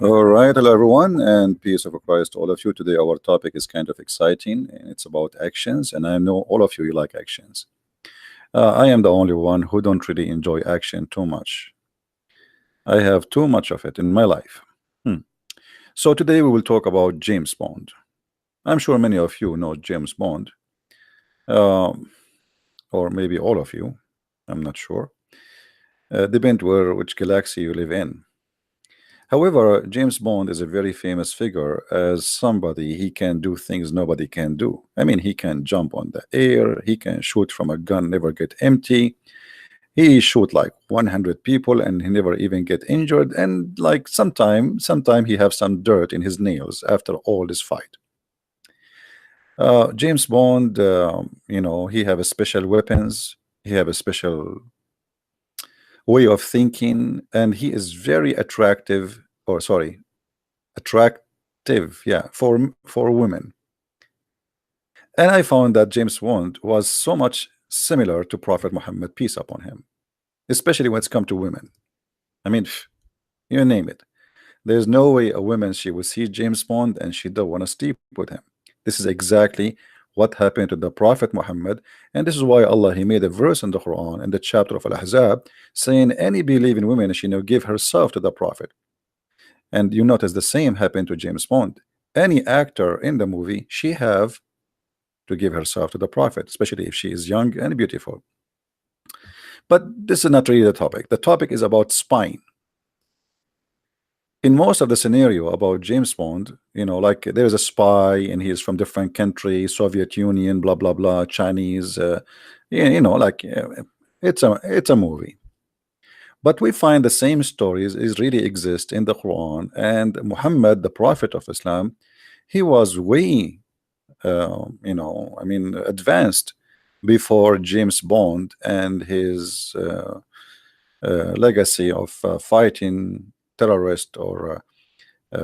All right, hello everyone, and peace of Christ to all of you. Today, our topic is kind of exciting, and it's about actions. And I know all of you like actions. I am the only one who don't really enjoy action too much. I have too much of it in my life. Hmm. So today we will talk about James Bond. I'm sure many of you know James Bond, um, or maybe all of you. I'm not sure. Depend where which galaxy you live in. However, James Bond is a very famous figure as somebody he can do things nobody can do. I mean, he can jump on the air, he can shoot from a gun, never get empty. He shoot like 100 people and he never even get injured. And like sometime he have some dirt in his nails after all this fight. James Bond, he have a special weapons. He have a special way of thinking, and he is very attractive. Or sorry, attractive, yeah, for women. And I found that James Bond was so much similar to Prophet Muhammad, peace upon him, especially when it's come to women. I mean, you name it. There's no way a woman she will see James Bond and she don't want to sleep with him. This is exactly what happened to the Prophet Muhammad, and this is why Allah He made a verse in the Quran in the chapter of Al-Ahzab saying any believing woman she give herself to the Prophet. And you notice the same happened to James Bond. Any actor in the movie, she have to give herself to the Prophet, especially if she is young and beautiful. But this is not really the topic. The topic is about spying. In most of the scenario about James Bond, like there's a spy and he's from different country, Soviet Union, blah blah blah, Chinese, like it's a movie. But we find the same stories is really exist in the Quran, and Muhammad, the Prophet of Islam, he was way, I mean, advanced before James Bond and his legacy of fighting terrorist or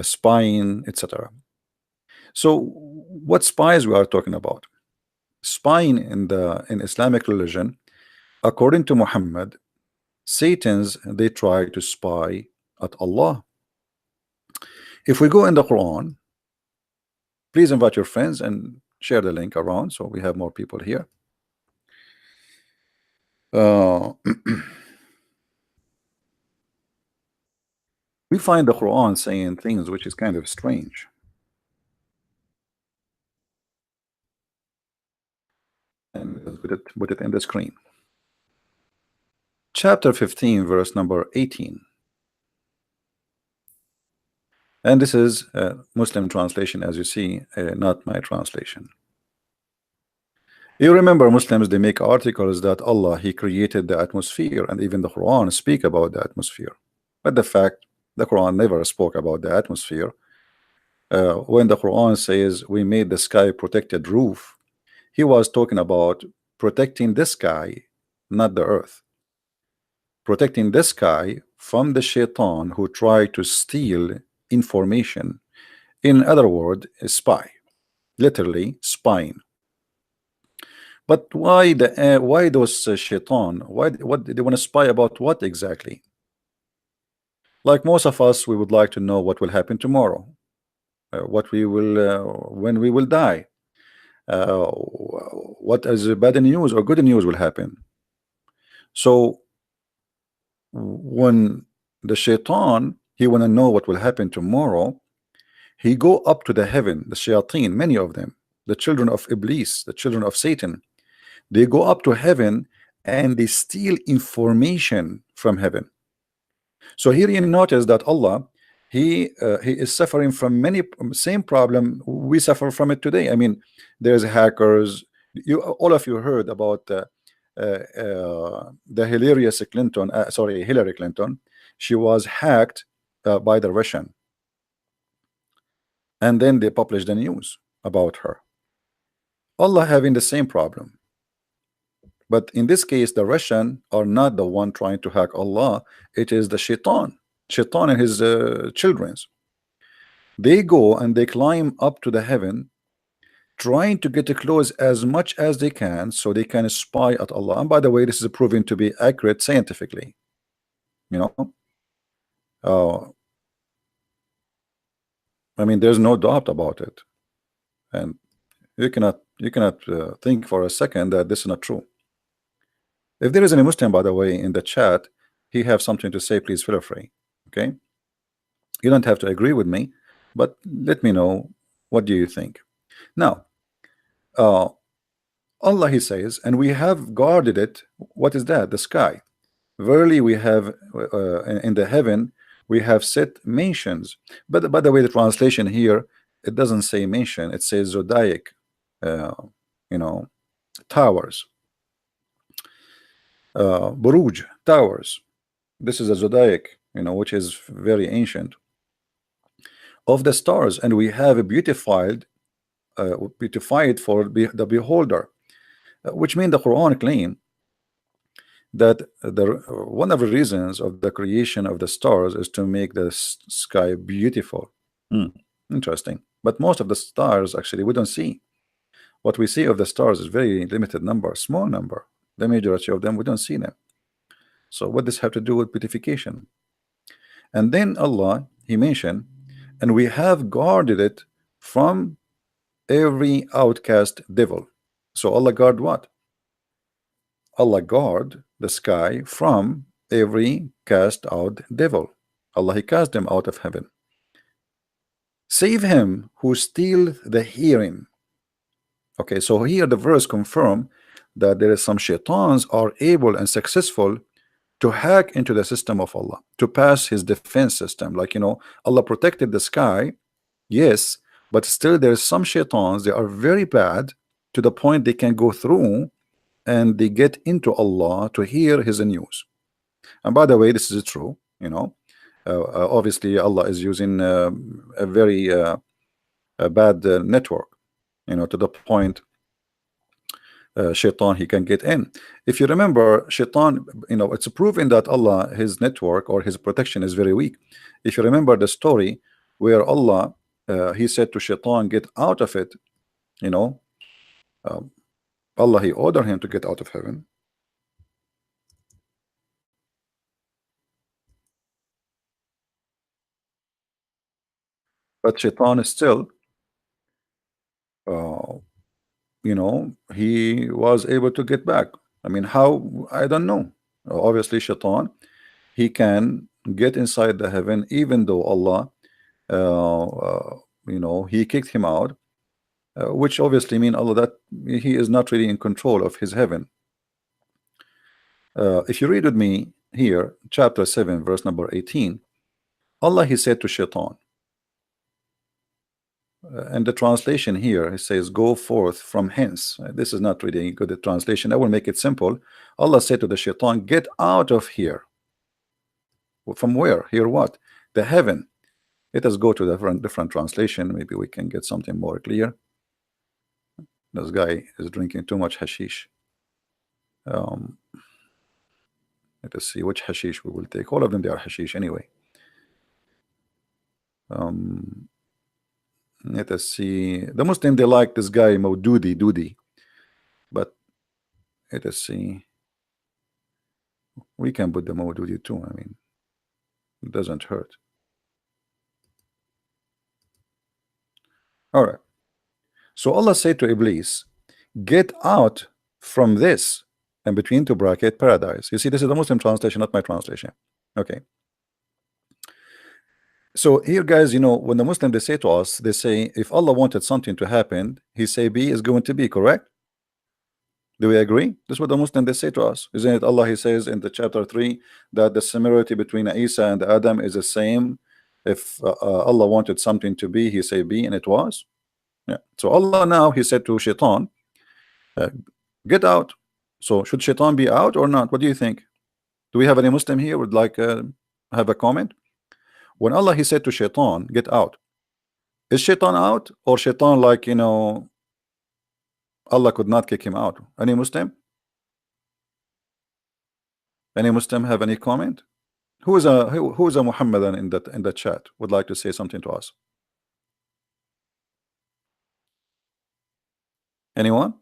spying, etc. So, what spies we are talking about? Spying in Islamic religion, according to Muhammad, Satan's they try to spy at Allah. If we go in the Quran, please invite your friends and share the link around so we have more people here. Uh, we find the Quran saying things which is kind of strange. And let's put it in the screen. Chapter 15, verse number 18. And this is a Muslim translation, as you see, not my translation. You remember Muslims, they make articles that Allah, He created the atmosphere, and even the Quran speak about the atmosphere. But the fact, the Quran never spoke about the atmosphere. When the Quran says we made the sky protected roof, He was talking about protecting the sky, not the earth. Protecting the sky from the shaitan who try to steal information. In other words, a spy, literally spying. But why those shaitan? What they want to spy about? What exactly? Like most of us, we would like to know what will happen tomorrow, what we will when we will die, what is bad news or good news will happen. So when the shaitan he want to know what will happen tomorrow, he go up to the heaven. The shayateen, many of them, the children of Iblis, the children of Satan, they go up to heaven and they steal information from heaven. So here you notice that Allah, he is suffering from many same problem we suffer from it today. I mean, there's hackers. You all of you heard about the Hillary Clinton. She was hacked by the Russian, and then they published the news about her. Allah having the same problem. But in this case, the Russian are not the one trying to hack Allah. It is the shaitan and his childrens. They go and they climb up to the heaven, trying to get close as much as they can so they can spy at Allah. And by the way, this is proven to be accurate scientifically. You know, uh, I mean, there's no doubt about it, and you cannot think for a second that this is not true. If there is any Muslim, by the way, in the chat, he have something to say, please feel free. Okay, you don't have to agree with me, but let me know what do you think. Now, uh, Allah, he says, and we have guarded it. What is that? The sky. Verily, we have in the heaven we have set mentions. But by the way, the translation here, it doesn't say mention. It says zodiac, uh, you know, towers, buruj, towers. This is a zodiac, which is very ancient of the stars, and we have beautified for the beholder, which means the Quran claim that one of the reasons of the creation of the stars is to make the sky beautiful. Interesting. But most of the stars actually we don't see. What we see of the stars is very limited number, small number. The majority of them we don't see them. So what does have to do with beautification? And then Allah, he mentioned, and we have guarded it from every outcast devil. So Allah guard what? Allah guard the sky from every cast out devil. Allah, he cast them out of heaven. Save him who steal the hearing. Okay, so here the verse confirm that there is some shaitans are able and successful to hack into the system of Allah, to pass his defense system. Like, Allah protected the sky, yes, but still there's some shaitans, they are very bad to the point they can go through and they get into Allah to hear his news. And by the way, this is true, obviously Allah is using a very bad network, to the point shaitan he can get in. If you remember, shaitan, it's proven that Allah, his network or his protection is very weak. If you remember the story where Allah he said to shaitan, get out of it, Allah, he ordered him to get out of heaven. But shaitan is still he was able to get back. I mean, how? I don't know. Obviously shaitan, he can get inside the heaven even though Allah he kicked him out, which obviously mean Allah that he is not really in control of his heaven. If you read with me here, chapter 7 verse number 18, Allah, he said to shaitan, and the translation here, it says, go forth from hence. This is not really a good translation. I will make it simple. Allah said to the shaitan, get out of here. From where? Here what? The heaven. Let us go to the different translation. Maybe we can get something more clear. This guy is drinking too much hashish. Let us see which hashish we will take. All of them, they are hashish anyway. Let us see. The Muslim, they like this guy Dudi, but let us see. We can put the Maududi too. I mean, it doesn't hurt. All right. So Allah said to Iblis, get out from this, and between two bracket paradise. You see, this is the Muslim translation, not my translation. Okay. So here, guys, when the Muslim they say to us, they say if Allah wanted something to happen, he say B is going to be, correct? Do we agree? This is what the Muslim they say to us. Isn't it Allah, he says in the chapter 3 that the similarity between Isa and Adam is the same. If Allah wanted something to be, he say be, and it was. Yeah. So Allah now, he said to shaitan, get out. So should shaitan be out or not? What do you think? Do we have any Muslim here would like have a comment? When Allah, he said to shaitan, get out, is shaitan out, or shaitan, like, Allah could not kick him out? Any Muslim? Any Muslim have any comment? Who is a Muhammadan in that chat would like to say something to us? Anyone?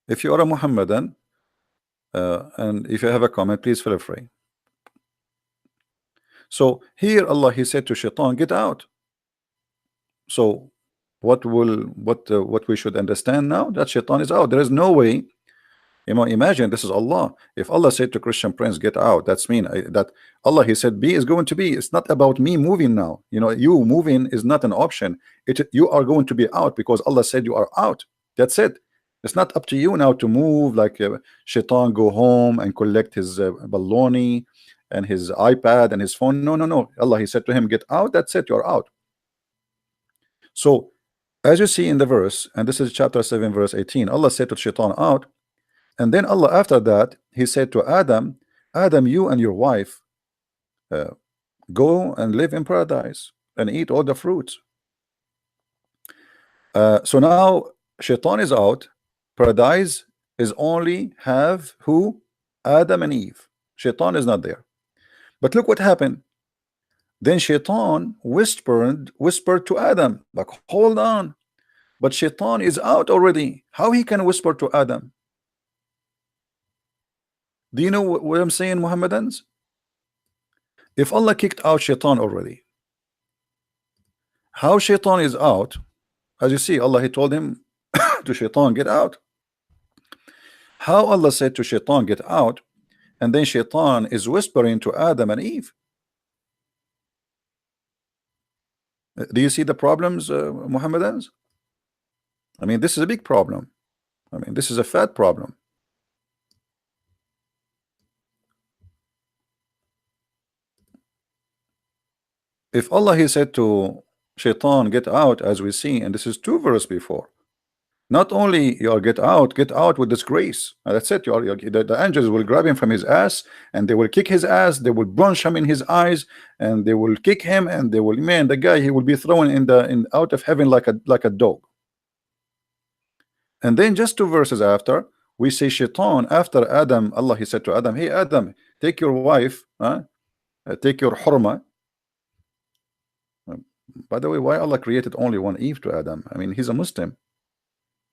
If you are a Muhammadan and if you have a comment, please feel free. So here Allah he said to Shaitan, get out. So what we should understand now, that Shaitan is out. There is no way. Imagine this is Allah. If Allah said to Christian Prince, get out, that's mean that Allah he said be is going to be. It's not about me moving now. You moving is not an option. You are going to be out because Allah said you are out. That's it. It's not up to you now to move like Shaitan go home and collect his baloney and his iPad and his phone. No, no, no. Allah he said to him, get out. That's it. You're out. So as you see in the verse, and this is chapter 7 verse 18, Allah said to Shaitan, out. And then Allah after that he said to Adam, Adam, you and your wife go and live in paradise and eat all the fruits. So now Shaitan is out. Paradise is only have who? Adam and Eve. Shaitan is not there. But look what happened. Then Shaitan whispered to Adam, like, hold on. But Shaitan is out already. How he can whisper to Adam? Do you know what I'm saying, Muhammadans? If Allah kicked out Shaitan already, how Shaitan is out? As you see, Allah he told him to Shaitan, get out. How Allah said to Shaitan, get out, and then Shaitan is whispering to Adam and Eve. Do you see the problems, Muhammadans? I mean, this is a big problem. I mean, this is a fat problem. If Allah he said to Shaitan, get out, as we see, and this is 2 verses before, not only you are get out with disgrace. That's it. The angels will grab him from his ass and they will kick his ass. They will plunge him in his eyes and they will kick him and they will, man, the guy, he will be thrown out of heaven like a dog. And then just 2 verses after, we see Shaitan after Adam. Allah he said to Adam, hey Adam, take your wife, take your hurma. By the way, why Allah created only one Eve to Adam? I mean, he's a Muslim.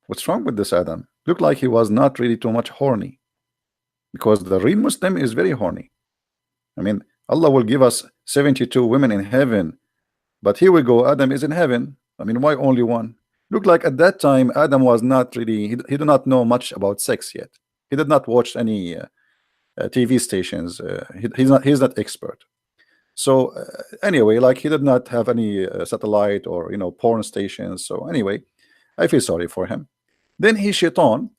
What's wrong with this Adam? Looked like he was not really too much horny, because the real Muslim is very horny. I mean, Allah will give us 72 women in heaven, but here we go, Adam is in heaven. I mean, why only one? Look like at that time Adam was not really, he did not know much about sex yet. He did not watch any TV stations. He's not expert. So anyway, like he did not have any satellite or porn stations. So anyway, I feel sorry for him. Then Shaitan,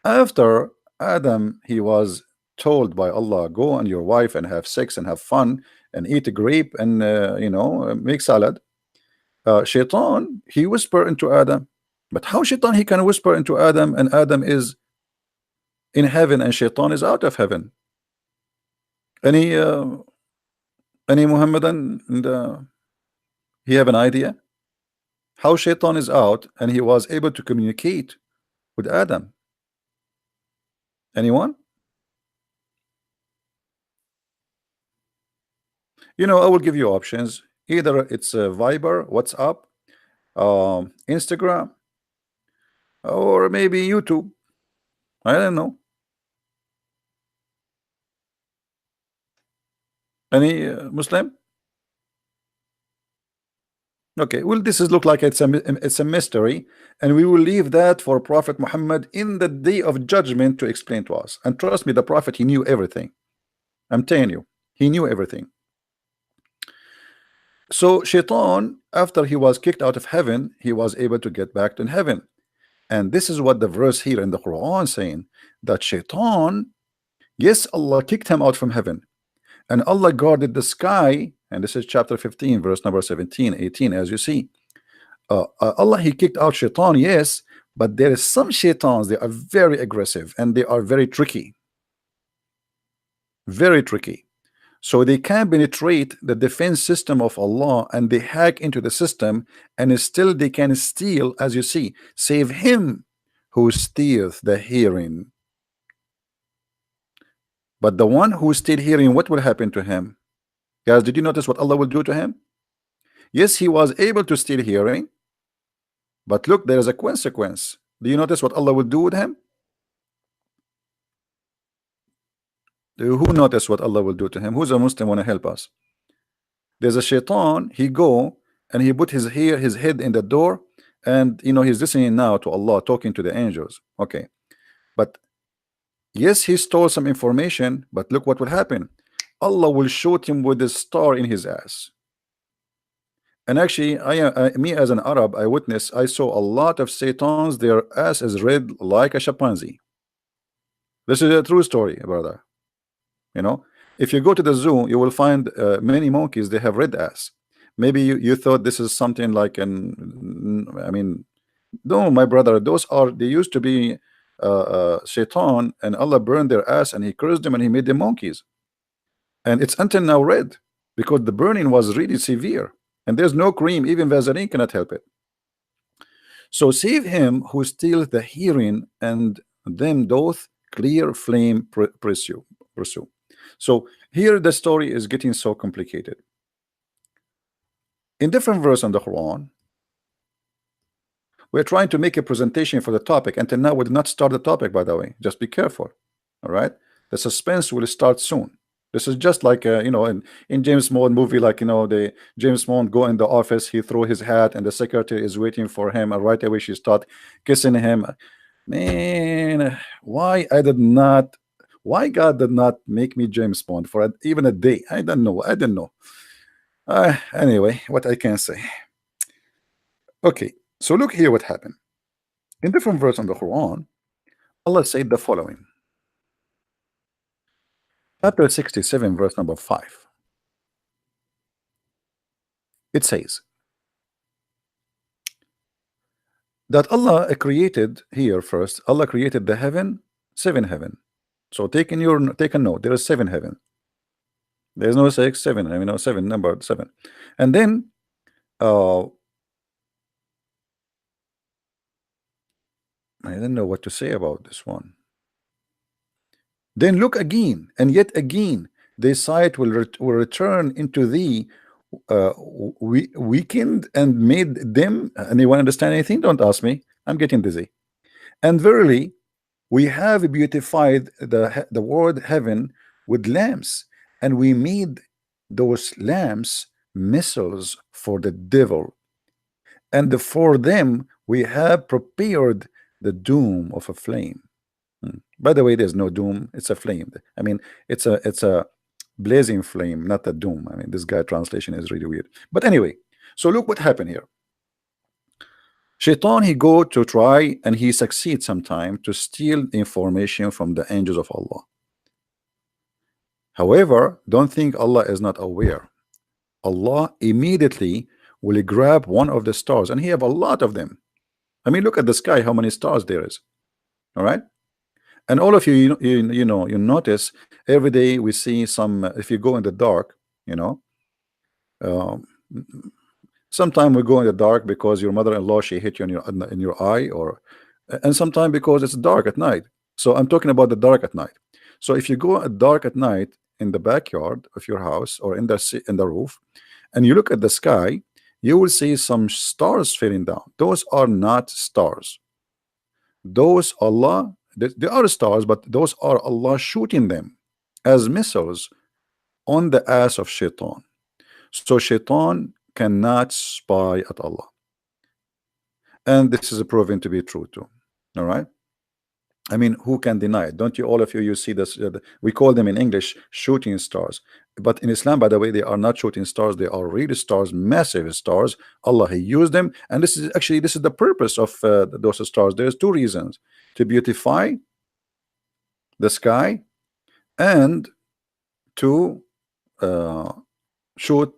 after Adam, he was told by Allah, go and your wife and have sex and have fun and eat a grape and make salad. Shaitan, he whispered into Adam. But how Shaitan he can whisper into Adam and Adam is in heaven and Shaitan is out of heaven? Any Muhammadan, and he have an idea how Shaitan is out and he was able to communicate with Adam? Anyone? I will give you options. Either it's Viber, WhatsApp, Instagram, or maybe YouTube. I don't know. Any Muslim? Okay, well, this is look like it's a mystery, and we will leave that for Prophet Muhammad in the day of judgment to explain to us. And trust me, the Prophet, he knew everything. I'm telling you, he knew everything. So Shaitan, after he was kicked out of heaven, he was able to get back to heaven. And this is what the verse here in the Quran saying, that Shaitan, yes, Allah kicked him out from heaven, and Allah guarded the sky. And this is chapter 15 verse number 17, 18, as you see. Allah he kicked out Shaitan, yes, but there is some Shaitans, they are very aggressive and they are very tricky, very tricky. So they can penetrate the defense system of Allah and they hack into the system, and still they can steal, as you see, save him who steals the hearing. But the one who steal hearing, what will happen to him? Guys, did you notice what Allah will do to him? Yes, he was able to steal hearing, but look, there is a consequence. Do you notice what Allah will do with him? Who notice what Allah will do to him? Who's a Muslim want to help us? There's a shaitan. He go and he put his head in the door, and he's listening now to Allah talking to the angels. Okay, but yes, he stole some information, but look what will happen. Allah will shoot him with a star in his ass. And actually, me as an Arab, I saw a lot of Satans, their ass is red like a chimpanzee. This is a true story, brother. If you go to the zoo, you will find many monkeys, they have red ass. Maybe you thought this is something like I mean, no, my brother, they used to be Shaitan, and Allah burned their ass and he cursed them and he made them monkeys. And it's until now red because the burning was really severe. And there's no cream, even Vaseline cannot help it. So save him who steals the hearing, and them doth clear flame pursue. So here the story is getting so complicated. In different verse on the Quran, we're trying to make a presentation for the topic. Until now, we did not start the topic, by the way. Just be careful. All right, the suspense will start soon. This is just like in James Bond movie, like the James Bond go in the office, he throw his hat, and the secretary is waiting for him, and right away she start kissing him. Man, why God did not make me James Bond for even a day? I don't know. Anyway, what I can say. Okay, so look here what happened. In different verse on the Quran, Allah said the following. Chapter 67, verse number 5. It says that Allah created here first. Allah created the heaven, 7 heaven. So take a note. There is 7 heaven. There's no 6, 7. 7, number 7. And then I don't know what to say about this one. Then look again, and yet again, the sight will return into thee, weakened and made them. Anyone understand anything? Don't ask me. I'm getting dizzy. And verily, we have beautified the word heaven with lamps, and we made those lamps missiles for the devil, and for them we have prepared the doom of a flame. By the way, there's no doom, it's a flame. I mean, it's a blazing flame, not a doom. I mean, this guy translation is really weird. But anyway, so look what happened here. Shaitan, he go to try, and he succeeds sometime to steal information from the angels of Allah. However, don't think Allah is not aware. Allah immediately will grab one of the stars, and he have a lot of them. I mean, look at the sky, how many stars there is. All right. And all of you, you notice every day we see some. If you go in the dark, sometimes we go in the dark because your mother-in-law, she hit you in your eye, and sometimes because it's dark at night. So I'm talking about the dark at night. So if you go at dark at night in the backyard of your house or in the roof, and you look at the sky, you will see some stars falling down. Those are not stars. Those they are stars, but those are Allah shooting them as missiles on the ass of Shaitan. So Shaitan cannot spy at Allah, and this is proven to be true too. All right, I mean, who can deny it? Don't you, all of you see this? We call them in English shooting stars, but in Islam, by the way, they are not shooting stars. They are real stars, massive stars. Allah, he used them, and this is the purpose of those stars. There's 2 reasons: to beautify the sky and to shoot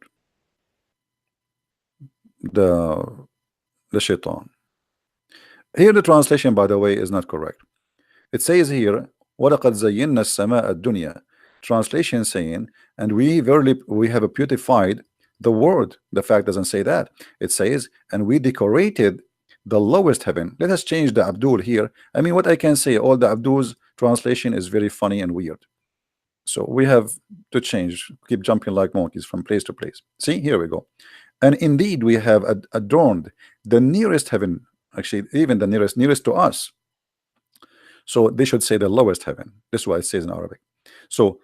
the Shaitan. Here the translation, by the way, is not correct. It says here, وَلَقَدْ زَيِّنَّا السَّمَاءَ الدُّنْيَا. Translation saying, and we have beautified the word. The fact doesn't say that. It says, and we decorated the lowest heaven. Let us change the Abdul here. I mean, what I can say, all the Abdul's translation is very funny and weird. So we have to change, keep jumping like monkeys from place to place. See, here we go. And indeed, we have adorned the nearest heaven, actually, even the nearest to us. So they should say the lowest heaven. This is what it says in Arabic. So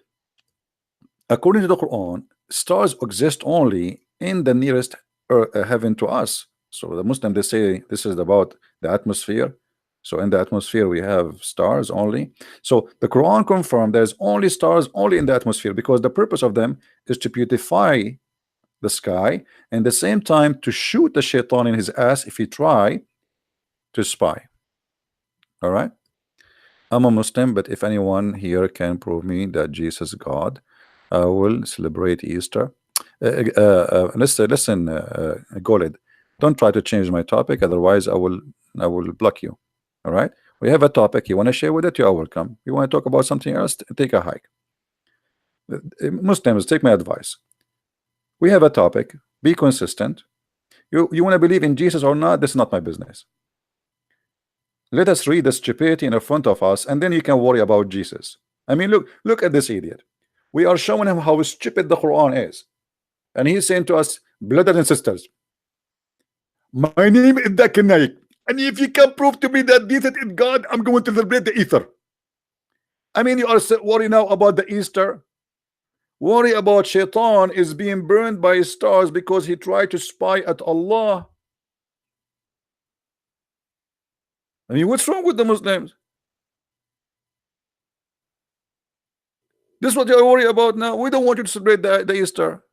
According to the Quran, stars exist only in the nearest heaven to us. So the Muslim, they say this is about the atmosphere. So in the atmosphere we have stars only. So the Quran confirmed there's only stars only in the atmosphere, because the purpose of them is to beautify the sky, and the same time to shoot the shaitan in his ass if he try to spy. All right, I'm a Muslim, but if anyone here can prove me that Jesus is God, I will celebrate Easter. Listen, Golid, don't try to change my topic, otherwise I will block you. All right, we have a topic. You want to share with it, you are welcome. You want to talk about something else, take a hike. Muslims, take my advice. We have a topic. Be consistent. You want to believe in Jesus or not? This is not my business. Let us read the stupidity in front of us, and then you can worry about Jesus. I mean, look at this idiot. We are showing him how stupid the Quran is, and he's saying to us, brothers and sisters, my name is Zakir Naik, and if you can prove to me that Jesus is God, I'm going to celebrate the Easter. I mean, you are worried now about the Easter. Worry about Shaitan is being burned by stars because he tried to spy at Allah. I mean, what's wrong with the Muslims? This is what you're worried about now. We don't want you to celebrate the Easter.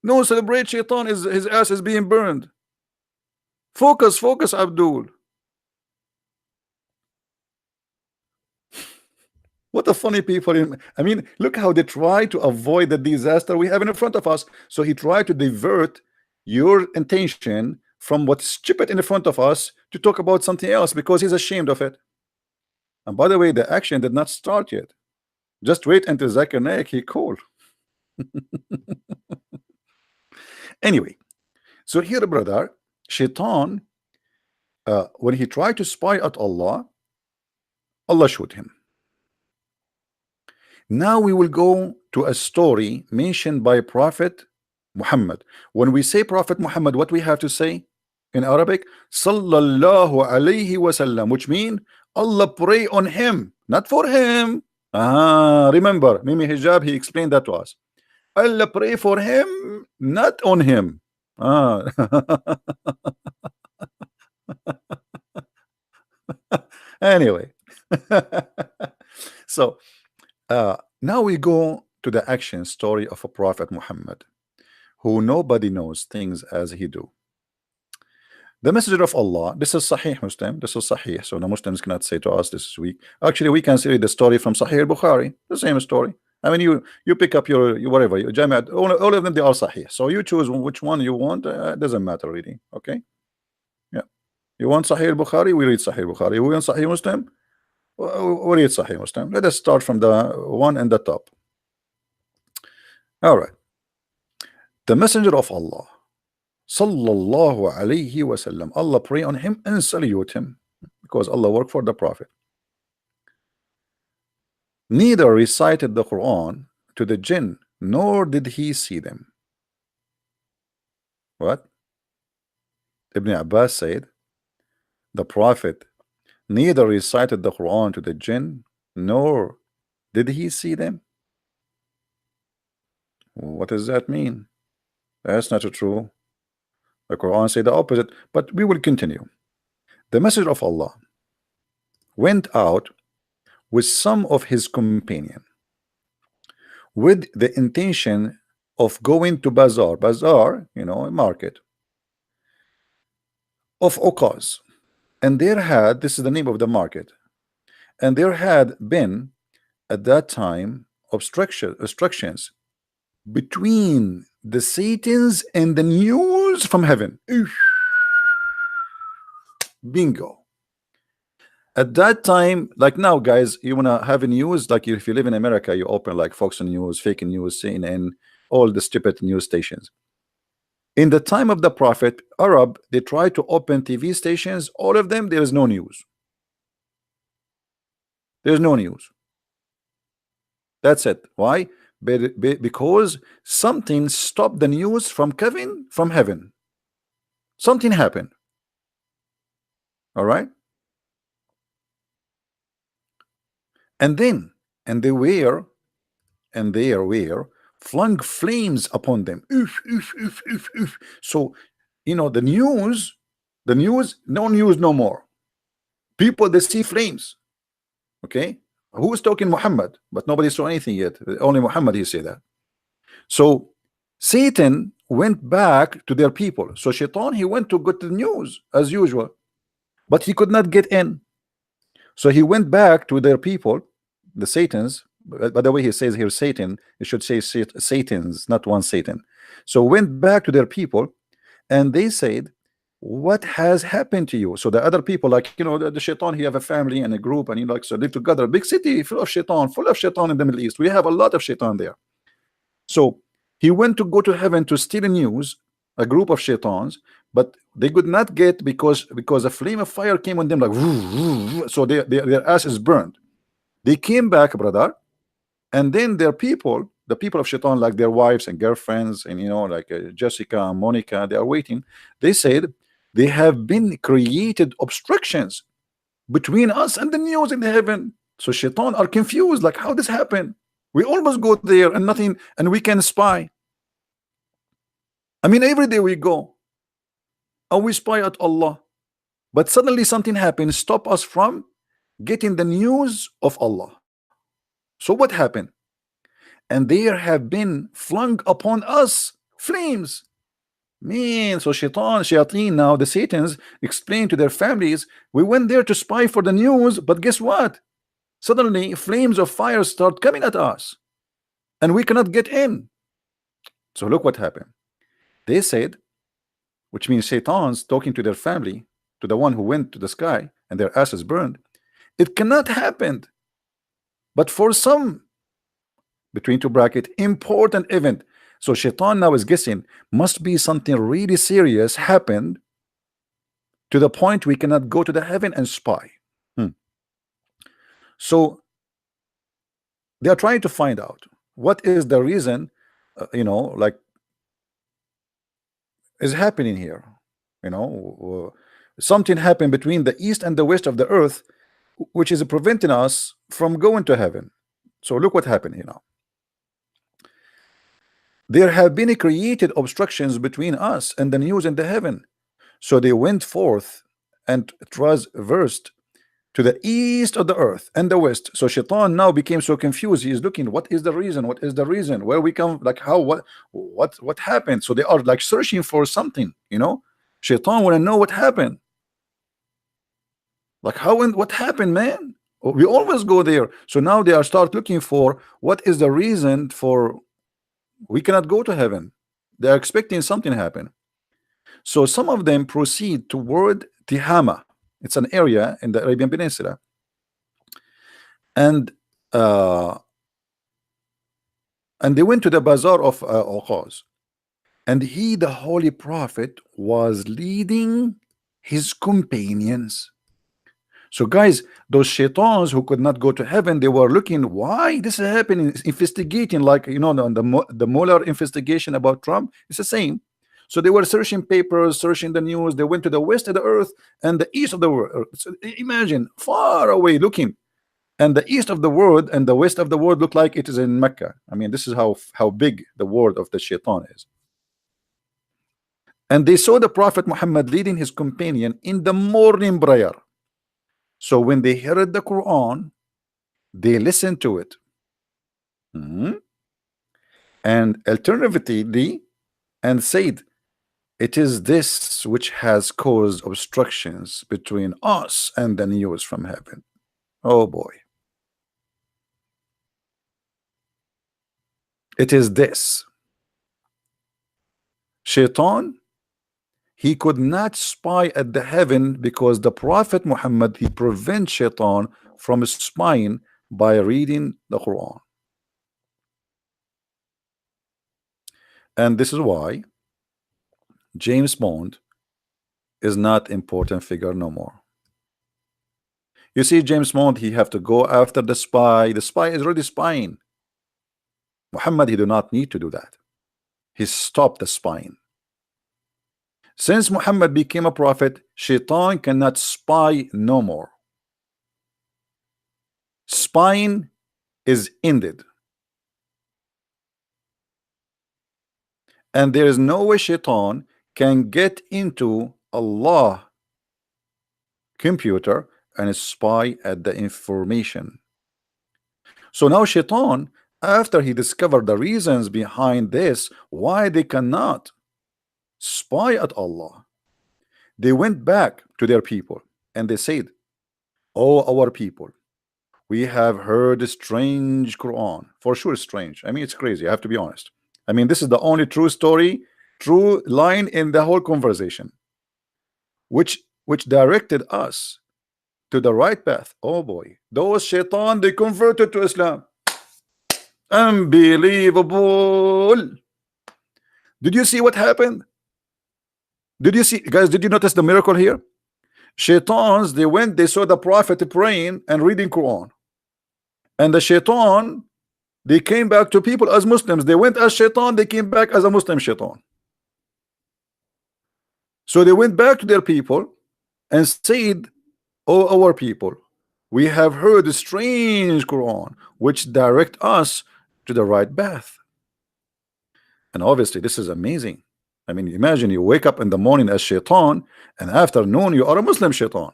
No, celebrate Shaitan, his ass is being burned. Focus, Abdul. What a funny people. I mean, look how they try to avoid the disaster we have in front of us. So he tried to divert your attention from what's stupid in front of us to talk about something else because he's ashamed of it. And by the way, the action did not start yet. Just wait until Zakir Naik he called. Anyway, so here, brother, Shaitan, when he tried to spy at Allah, Allah showed him. Now we will go to a story mentioned by Prophet Muhammad. When we say Prophet Muhammad, what we have to say in Arabic? Sallallahu alayhi wasallam, which means Allah pray on him, not for him. Remember, Mimi Hijab, he explained that to us. Allah pray for him, not on him. Anyway, so now we go to the action story of a Prophet Muhammad, who nobody knows things as he do. The messenger of Allah, this is Sahih Muslim, this is Sahih, so the Muslims cannot say to us this is weak. Actually, we can see the story from Sahih Bukhari, the same story. I mean, you pick up your whatever, you Jamiat, all of them, they are Sahih. So you choose which one you want, doesn't matter really, okay? Yeah. You want Sahih Bukhari, we read Sahih Bukhari. We want Sahih Muslim, we read Sahih Muslim. Let us start from the one in the top. All right. The messenger of Allah, Sallallahu alayhi wasallam, Allah pray on him and salute him, because Allah worked for the Prophet. Neither recited the Quran to the jinn, nor did he see them. What? Ibn Abbas said, the Prophet neither recited the Quran to the jinn, nor did he see them. What does that mean? That's not true. The Quran said the opposite, but we will continue. The messenger of Allah went out with some of his companion with the intention of going to bazaar, you know, a market of Uqaz, and there had, this is the name of the market, and there had been at that time obstructions between the Satans and the news from heaven. Bingo. At that time, like now, guys, you wanna have a news, like if you live in America, you open like Fox News, fake news, CNN, all the stupid news stations. In the time of the Prophet, Arab, they tried to open TV stations, all of them, there is no news. There's no news. That's it. Why? Because something stopped the news from coming from heaven. Something happened. All right. And then, and they were flung flames upon them. Oof, oof, oof, oof, oof. So, the news, no news no more. People, they see flames. Okay, who is talking? Muhammad, but nobody saw anything yet. Only Muhammad he say that. So Satan went back to their people. So Shaitan, he went to get the news as usual, but he could not get in. So he went back to their people, the Satans. By the way, he says here Satan. It should say Satans, not one Satan. So went back to their people, and they said, "What has happened to you?" So the other people, like the Shaitan, he have a family and a group, and so live together. Big city full of Shaitan in the Middle East. We have a lot of Shaitan there. So he went to go to heaven to steal news, a group of Shaitans, but they could not get because a flame of fire came on them like so their ass is burned. They came back, brother, and then their people, the people of Shaitan, like their wives and girlfriends, and like Jessica and Monica, they are waiting. They said they have been created obstructions between us and the news in heaven. So Shaitan are confused, like how this happened. We always go there and nothing, and we can spy. I mean, every day we go and we spy at Allah, but suddenly something happens, stop us from getting the news of Allah. So what happened? And there have been flung upon us flames. Man, so shayateen now, the Satans explain to their families, we went there to spy for the news, but guess what? Suddenly flames of fire start coming at us, and we cannot get in. So look what happened. They said, which means Shaitans talking to their family, to the one who went to the sky and their asses burned, it cannot happen. But for some, between two bracket, important event. So Shaitan now is guessing, must be something really serious happened to the point we cannot go to the heaven and spy. So they are trying to find out what is the reason, like is happening here. Something happened between the east and the west of the earth, which is preventing us from going to heaven. So look what happened here now. There have been created obstructions between us and the news in the heaven. So they went forth and traversed to the east of the earth and the west. So Shaitan now became so confused. He is looking, what is the reason? What is the reason? Where we come, like how, what happened? So they are like searching for something, Shaitan want to know what happened. Like how and what happened, man? We always go there. So now they are start looking for what is the reason for we cannot go to heaven. They are expecting something happen. So some of them proceed toward Tihama. It's an area in the Arabian Peninsula, and they went to the bazaar of Uqaz, and he, the holy prophet, was leading his companions. So guys, those shaitans who could not go to heaven, they were looking why this is happening, investigating, like the Mueller investigation about Trump. It's the same. So they were searching papers, searching the news. They went to the west of the earth and the east of the world. So imagine far away looking, and the east of the world and the west of the world look like it is in Mecca. I mean, this is how big the world of the shaitan is. And they saw the Prophet Muhammad leading his companion in the morning prayer. So when they heard the Quran, they listened to it. And alternatively, and said, it is this which has caused obstructions between us and the news from heaven. Oh boy. It is this. Shaitan, he could not spy at the heaven because the Prophet Muhammad, he prevents Shaitan from spying by reading the Quran. And this is why James Bond is not important figure no more. You see, James Bond, he have to go after the spy. The spy is already spying. Muhammad, he do not need to do that. He stopped the spying. Since Muhammad became a prophet, Shaitan cannot spy no more. Spying is ended. And there is no way shaitan can get into Allah computer and spy at the information. So now shaitan, after he discovered the reasons behind this, why they cannot spy at Allah, they went back to their people and they said, "Oh, our people, we have heard a strange Quran." For sure strange. I mean, it's crazy, I have to be honest. I mean, this is the only true story, true line in the whole conversation, which directed us to the right path. Oh boy, those shaitan, they converted to Islam. Unbelievable. Did you see what happened? Did you see, guys, did you notice the miracle here? Shaitans, they went, they saw the prophet praying and reading Quran, and the shaitan, they came back to people as Muslims. They went as shaitan, they came back as a Muslim shaitan. So they went back to their people and said, "Oh, our people, we have heard a strange Quran which direct us to the right path." And obviously this is amazing. I mean, imagine you wake up in the morning as shaitan, and afternoon you are a Muslim shaitan.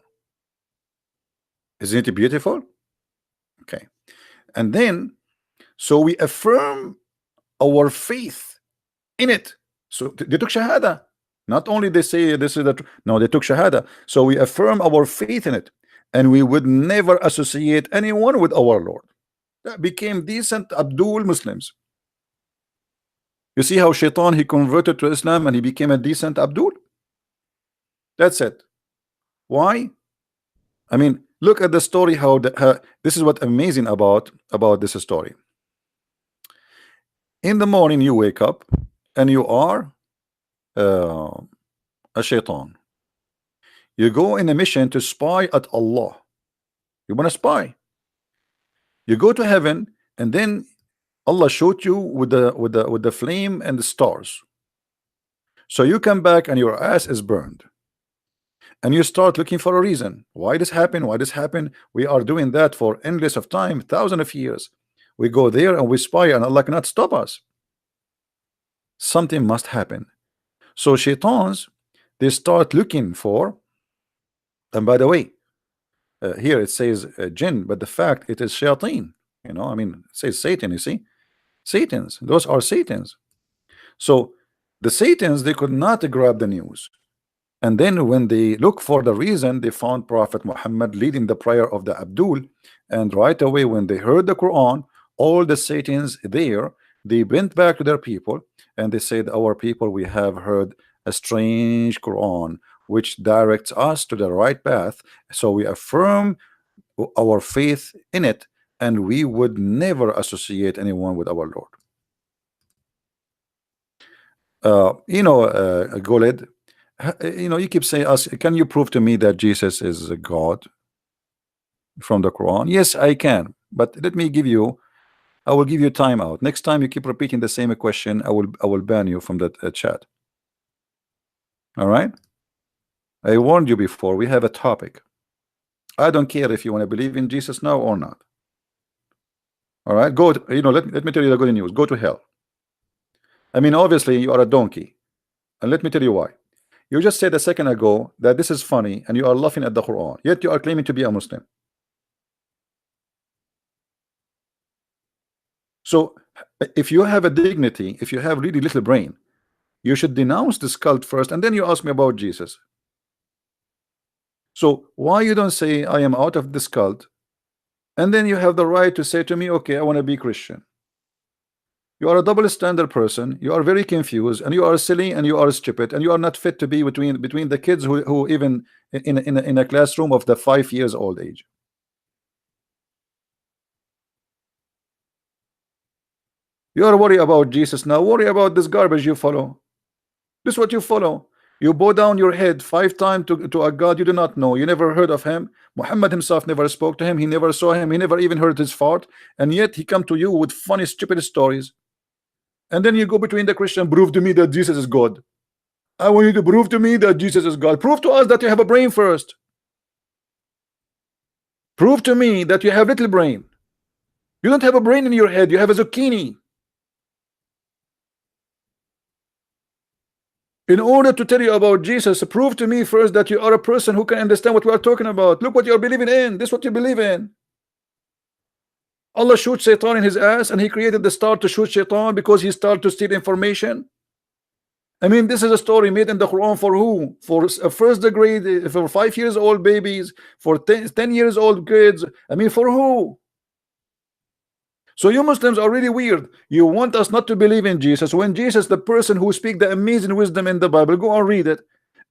Isn't it beautiful? Okay. And then, so we affirm our faith in it. So they took shahada. Not only they say this is the no, they took shahada. So we affirm our faith in it, and we would never associate anyone with our Lord. That became decent Abdul Muslims. You see how shaitan, he converted to Islam and he became a decent Abdul. That's it. Why? I mean, look at the story. How this is what amazing about this story. In the morning you wake up and you are a shaitan. You go in a mission to spy at Allah. You want to spy. You go to heaven, and then Allah showed you with the flame and the stars. So you come back and your ass is burned, and you start looking for a reason why this happened. Why this happened? We are doing that for endless of time, thousands of years. We go there and we spy, and Allah cannot stop us. Something must happen. So shaitans, they start looking for. And by the way, here it says jinn, but the fact it is shayateen. You know, I mean, it says Satan. You see, Satans. Those are Satans. So the Satans, they could not grab the news. And then when they look for the reason, they found Prophet Muhammad leading the prayer of the Abdul. And right away, when they heard the Quran, all the Satans there, they went back to their people and they said, "Our people, we have heard a strange Quran which directs us to the right path. So we affirm our faith in it, and we would never associate anyone with our Lord." Goled, you keep saying us, can you prove to me that Jesus is a God from the Quran? Yes, I can, but let me give you, I will give you time out. Next time you keep repeating the same question, I will ban you from that chat. All right, I warned you before. We have a topic. I don't care if you want to believe in Jesus now or not. All right, go to, let me tell you the good news. Go to hell. I mean, obviously you are a donkey, and let me tell you why. You just said a second ago that this is funny and you are laughing at the Quran, yet you are claiming to be a Muslim. So if you have a dignity, if you have really little brain, you should denounce this cult first, and then you ask me about Jesus. So why you don't say I am out of this cult, and then you have the right to say to me, okay, I want to be Christian? You are a double standard person. You are very confused, and you are silly, and you are stupid, and you are not fit to be between the kids who even in a classroom of the 5 years old age. You are worried about Jesus now. Worry about this garbage you follow. This is what you follow. You bow down your head 5 times to a God you do not know. You never heard of him. Muhammad himself never spoke to him. He never saw him. He never even heard his fart. And yet he come to you with funny, stupid stories. And then you go between the Christian, prove to me that Jesus is God. I want you to prove to me that Jesus is God. Prove to us that you have a brain first. Prove to me that you have little brain. You don't have a brain in your head. You have a zucchini. In order to tell you about Jesus, prove to me first that you are a person who can understand what we are talking about. Look what you are believing in. This is what you believe in. Allah shoots Shaitan in his ass, and he created the star to shoot Shaitan because he started to steal information. I mean, this is a story made in the Quran for who? For a first degree, for 5 years old babies, for 10 years old kids. I mean, for who? So you Muslims are really weird. You want us not to believe in Jesus when Jesus, the person who speak the amazing wisdom in the Bible, go and read it.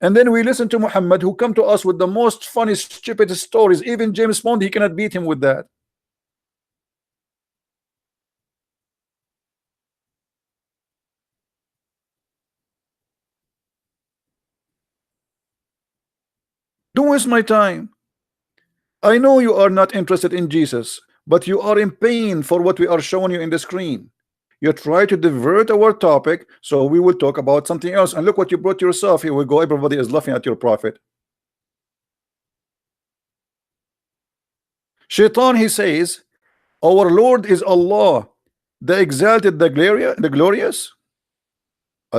And then we listen to Muhammad, who come to us with the most funny, stupid stories. Even James Bond, he cannot beat him with that. Don't waste my time. I know you are not interested in Jesus, but you are in pain for what we are showing you in the screen. You try to divert our topic, so we will talk about something else. And look what you brought yourself. Here we go. Everybody is laughing at your prophet. Shaitan, he says, our Lord is Allah, the exalted, the glorious.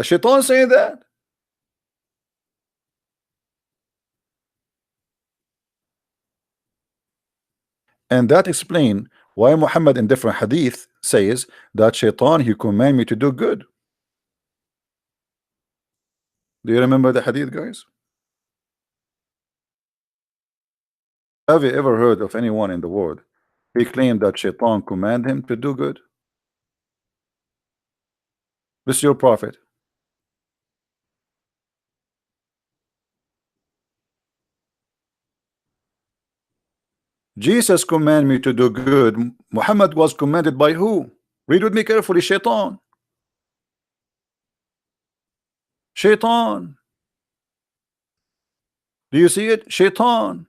Shaitan saying that. And that explain why Muhammad in different hadith says that Shaitan, he command me to do good. Do you remember the hadith, guys? Have you ever heard of anyone in the world he claimed that Shaitan command him to do good? This is your prophet. Jesus command me to do good. Muhammad was commanded by who? Read with me carefully. Shaitan. Shaitan. Do you see it? Shaitan.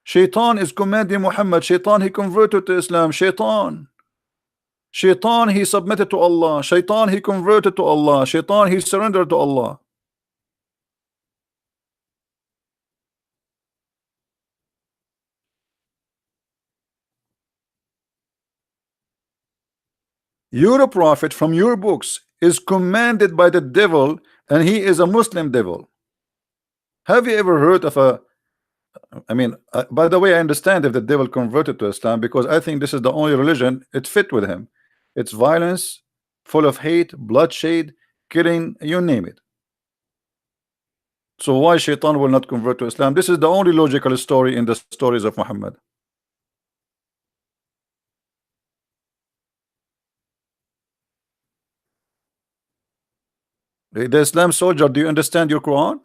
Shaitan is commanding Muhammad. Shaitan, he converted to Islam. Shaitan. Shaitan, he submitted to Allah. Shaitan, he converted to Allah. Shaitan, he surrendered to Allah. Your prophet from your books is commanded by the devil, and he is a Muslim devil. Have you ever heard of a I mean, by the way, I understand if the devil converted to Islam, because I think this is the only religion it fit with him. It's violence, full of hate, bloodshed, killing, you name it. So why Shaitan will not convert to Islam? This is the only logical story in the stories of Muhammad. The Islam soldier, do you understand your Quran?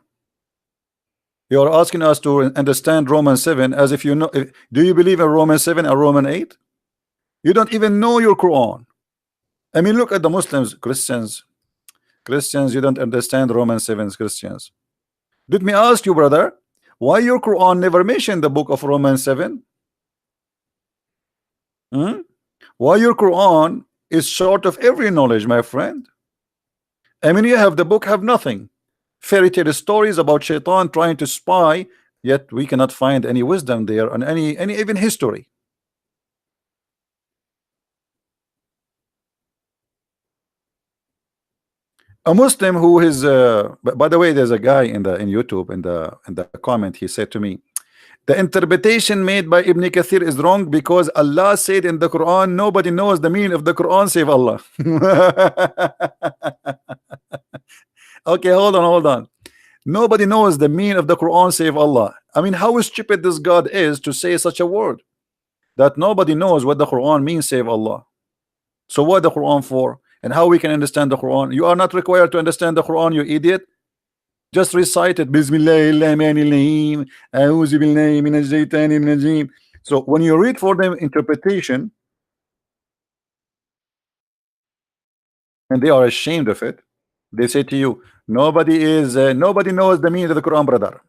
You are asking us to understand Romans 7 as if you know. Do you believe in Romans 7 and Romans 8? You don't even know your Quran. I mean, look at the Muslims, Christians, you don't understand Romans 7, Christians. Let me ask you, brother, why your Quran never mentioned the book of Romans 7? Why your Quran is short of every knowledge, my friend? I mean, you have the book, have nothing. Fairy tale stories about Shaitan trying to spy, yet we cannot find any wisdom there and any even history. A Muslim who is by the way, there's a guy in YouTube in the comment, he said to me, the interpretation made by Ibn Kathir is wrong because Allah said in the Quran nobody knows the meaning of the Quran save Allah. Okay, hold on. Nobody knows the meaning of the Quran save Allah. I mean, how stupid this God is to say such a word, that nobody knows what the Quran means save Allah. So what the Quran for? And how we can understand the Quran? You are not required to understand the Quran, you idiot. Just recite it. Bismillahirrahmanirrahim. A'udhu billahi minash shaitanir rajim. So when you read for them interpretation, and they are ashamed of it, they say to you, nobody knows the meaning of the Quran, brother.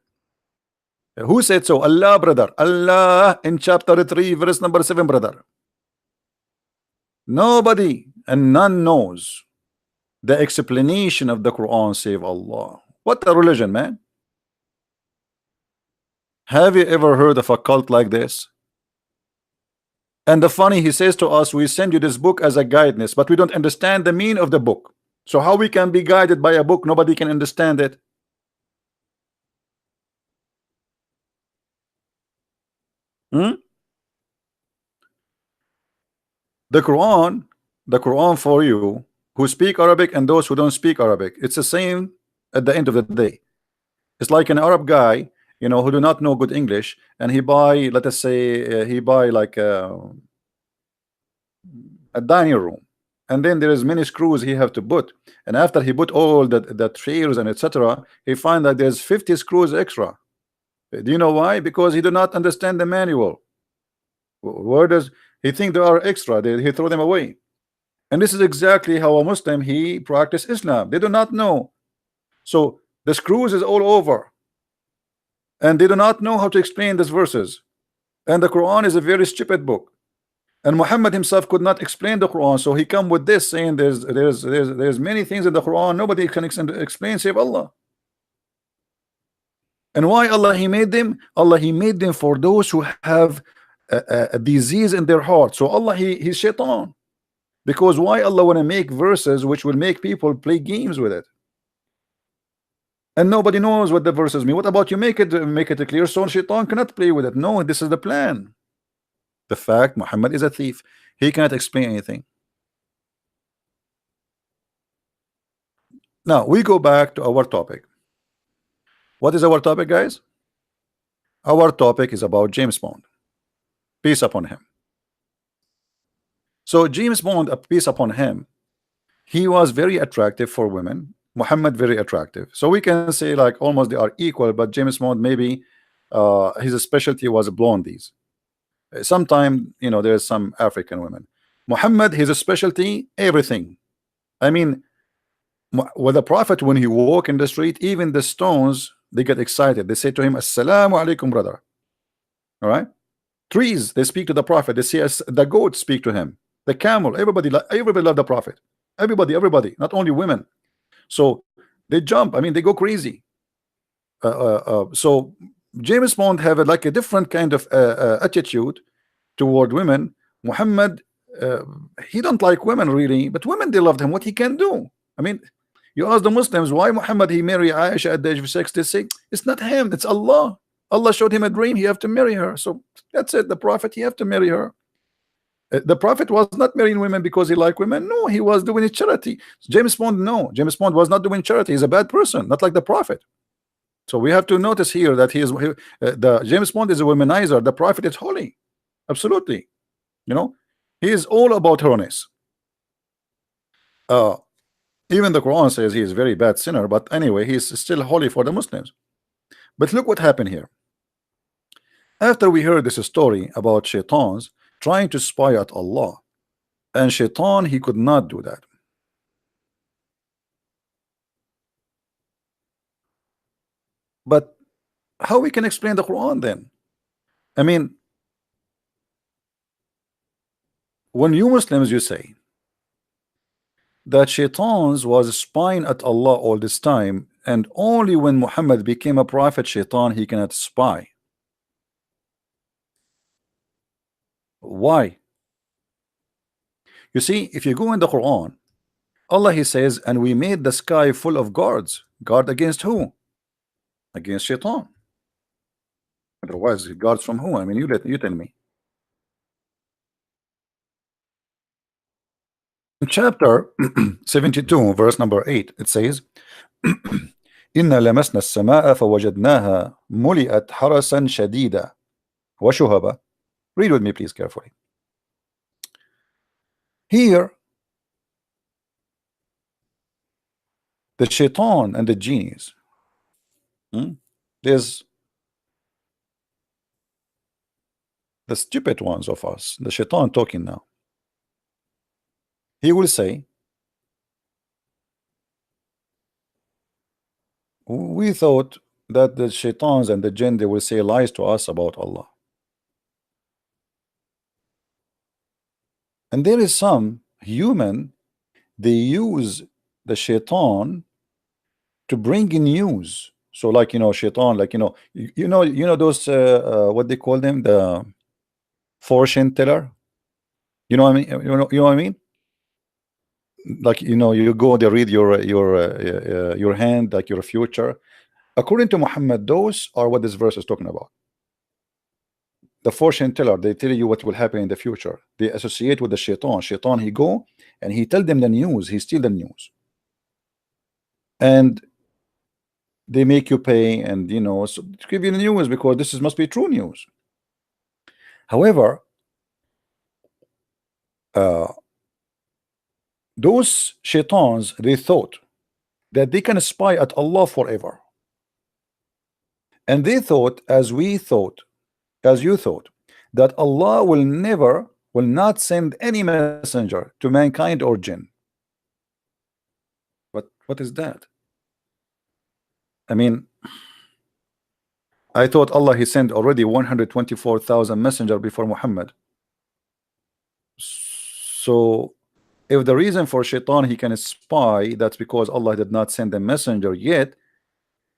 Who said so? Allah, brother. Allah in chapter 3 verse number 7, brother. Nobody and none knows the explanation of the Quran save Allah. What a religion, man. Have you ever heard of a cult like this? And the funny, he says to us, we send you this book as a guidance, but we don't understand the meaning of the book. So how we can be guided by a book nobody can understand it? Hmm? The Quran, the Quran for you who speak Arabic and those who don't speak Arabic, it's the same at the end of the day. It's like an Arab guy, you know, who do not know good English, and he buy, let us say, he buy like a dining room, and then there is many screws he have to put, and after he put all the chairs and etc., he find that there's 50 screws extra. Do you know why? Because he do not understand the manual. Where does he think there are extra? He throw them away. And this is exactly how a Muslim he practice Islam. They do not know. So the screws is all over, and they do not know how to explain these verses. And the Quran is a very stupid book. And Muhammad himself could not explain the Quran, so he come with this saying there's many things in the Quran nobody can explain save Allah. And why Allah he made them? Allah he made them for those who have a disease in their heart. So Allah he's shaitan. Because why Allah want to make verses which will make people play games with it? And nobody knows what the verses mean. What about you make it clear so shaitan cannot play with it? No, this is the plan. The fact Muhammad is a thief. He cannot explain anything. Now we go back to our topic. What is our topic, guys? Our topic is about James Bond. Peace upon him. So James Bond, a peace upon him, he was very attractive for women. Muhammad very attractive. So we can say like almost they are equal, but James Bond maybe his specialty was blondies. Sometime, you know, there's some African women. Muhammad, his specialty, everything. I mean, with the Prophet, when he walk in the street, even the stones, they get excited. They say to him, Assalamu alaikum, brother. All right. Trees, they speak to the Prophet. They say the goats speak to him. The camel, everybody love the Prophet. Everybody, not only women. So they jump. I mean, they go crazy. So James Bond have like a different kind of attitude toward women. Muhammad, he don't like women really, but women they loved him. What he can do? I mean, you ask the Muslims why Muhammad he marry Aisha at the age of 6. They say it's not him, it's Allah. Allah showed him a dream. He have to marry her. So that's it. The Prophet he have to marry her. The Prophet was not marrying women because he liked women. No, he was doing it charity. James Bond, no, James Bond was not doing charity. He's a bad person, not like the Prophet. So we have to notice here that the James Bond is a womanizer. The Prophet is holy, absolutely. You know, he is all about holiness. Even the Quran says he is a very bad sinner, but anyway, he's still holy for the Muslims. But look what happened here. After we heard this story about shaitans trying to spy at Allah, and shaitan he could not do that. But how we can explain the Quran then? I mean, when you Muslims you say that shaitans was spying at Allah all this time, and only when Muhammad became a prophet, shaitan he cannot spy. Why? You see, if you go in the Quran, Allah he says, and we made the sky full of guards. Guard against who? Against shaitan. Otherwise, guards from who? I mean, you tell me. In chapter 72, verse number 8, it says, إنا لمسنا السماء فوجدناها ملئت حرسا شديدا وشهبا. Read with me, please, carefully. Here, the shaitan and the genies, there's the stupid ones of us, the shaitan talking now. He will say, we thought that the shaitans and the jinn, they will say lies to us about Allah. And there is some human, they use the shaitan to bring in news. So like, you know, shaitan, like, you know those what they call them, the fortune teller. You know what I mean? You know what I mean? like, you know, you go, they read your hand, like your future. According to Muhammad, those are what this verse is talking about. The fortune teller, they tell you what will happen in the future. They associate with the shaitan. Shaitan, he go and he tell them the news, he steal the news, and they make you pay, and you know, so to give you the news because this is must be true news. However, uh, those shaitans, they thought that they can spy at Allah forever, and they thought, as we thought, as you thought, that Allah will not send any messenger to mankind or jinn. But what is that? I mean, I thought Allah, he sent already 124,000 messenger before Muhammad. So if the reason for shaitan he can spy, that's because Allah did not send a messenger yet,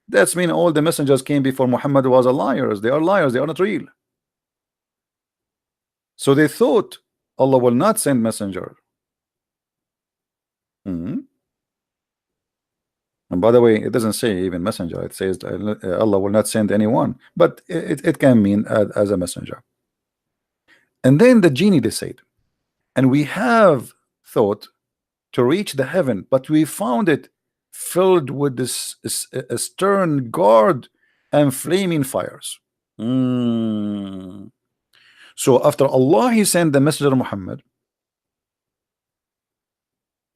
that's mean all the messengers came before Muhammad was a liars. They are liars, they are not real. So they thought Allah will not send messenger. And by the way, it doesn't say even messenger, it says Allah will not send anyone, but it can mean as a messenger. And then the genie, they said, and we have thought to reach the heaven, but we found it filled with this a stern guard and flaming fires. So after Allah, he sent the messenger Muhammad,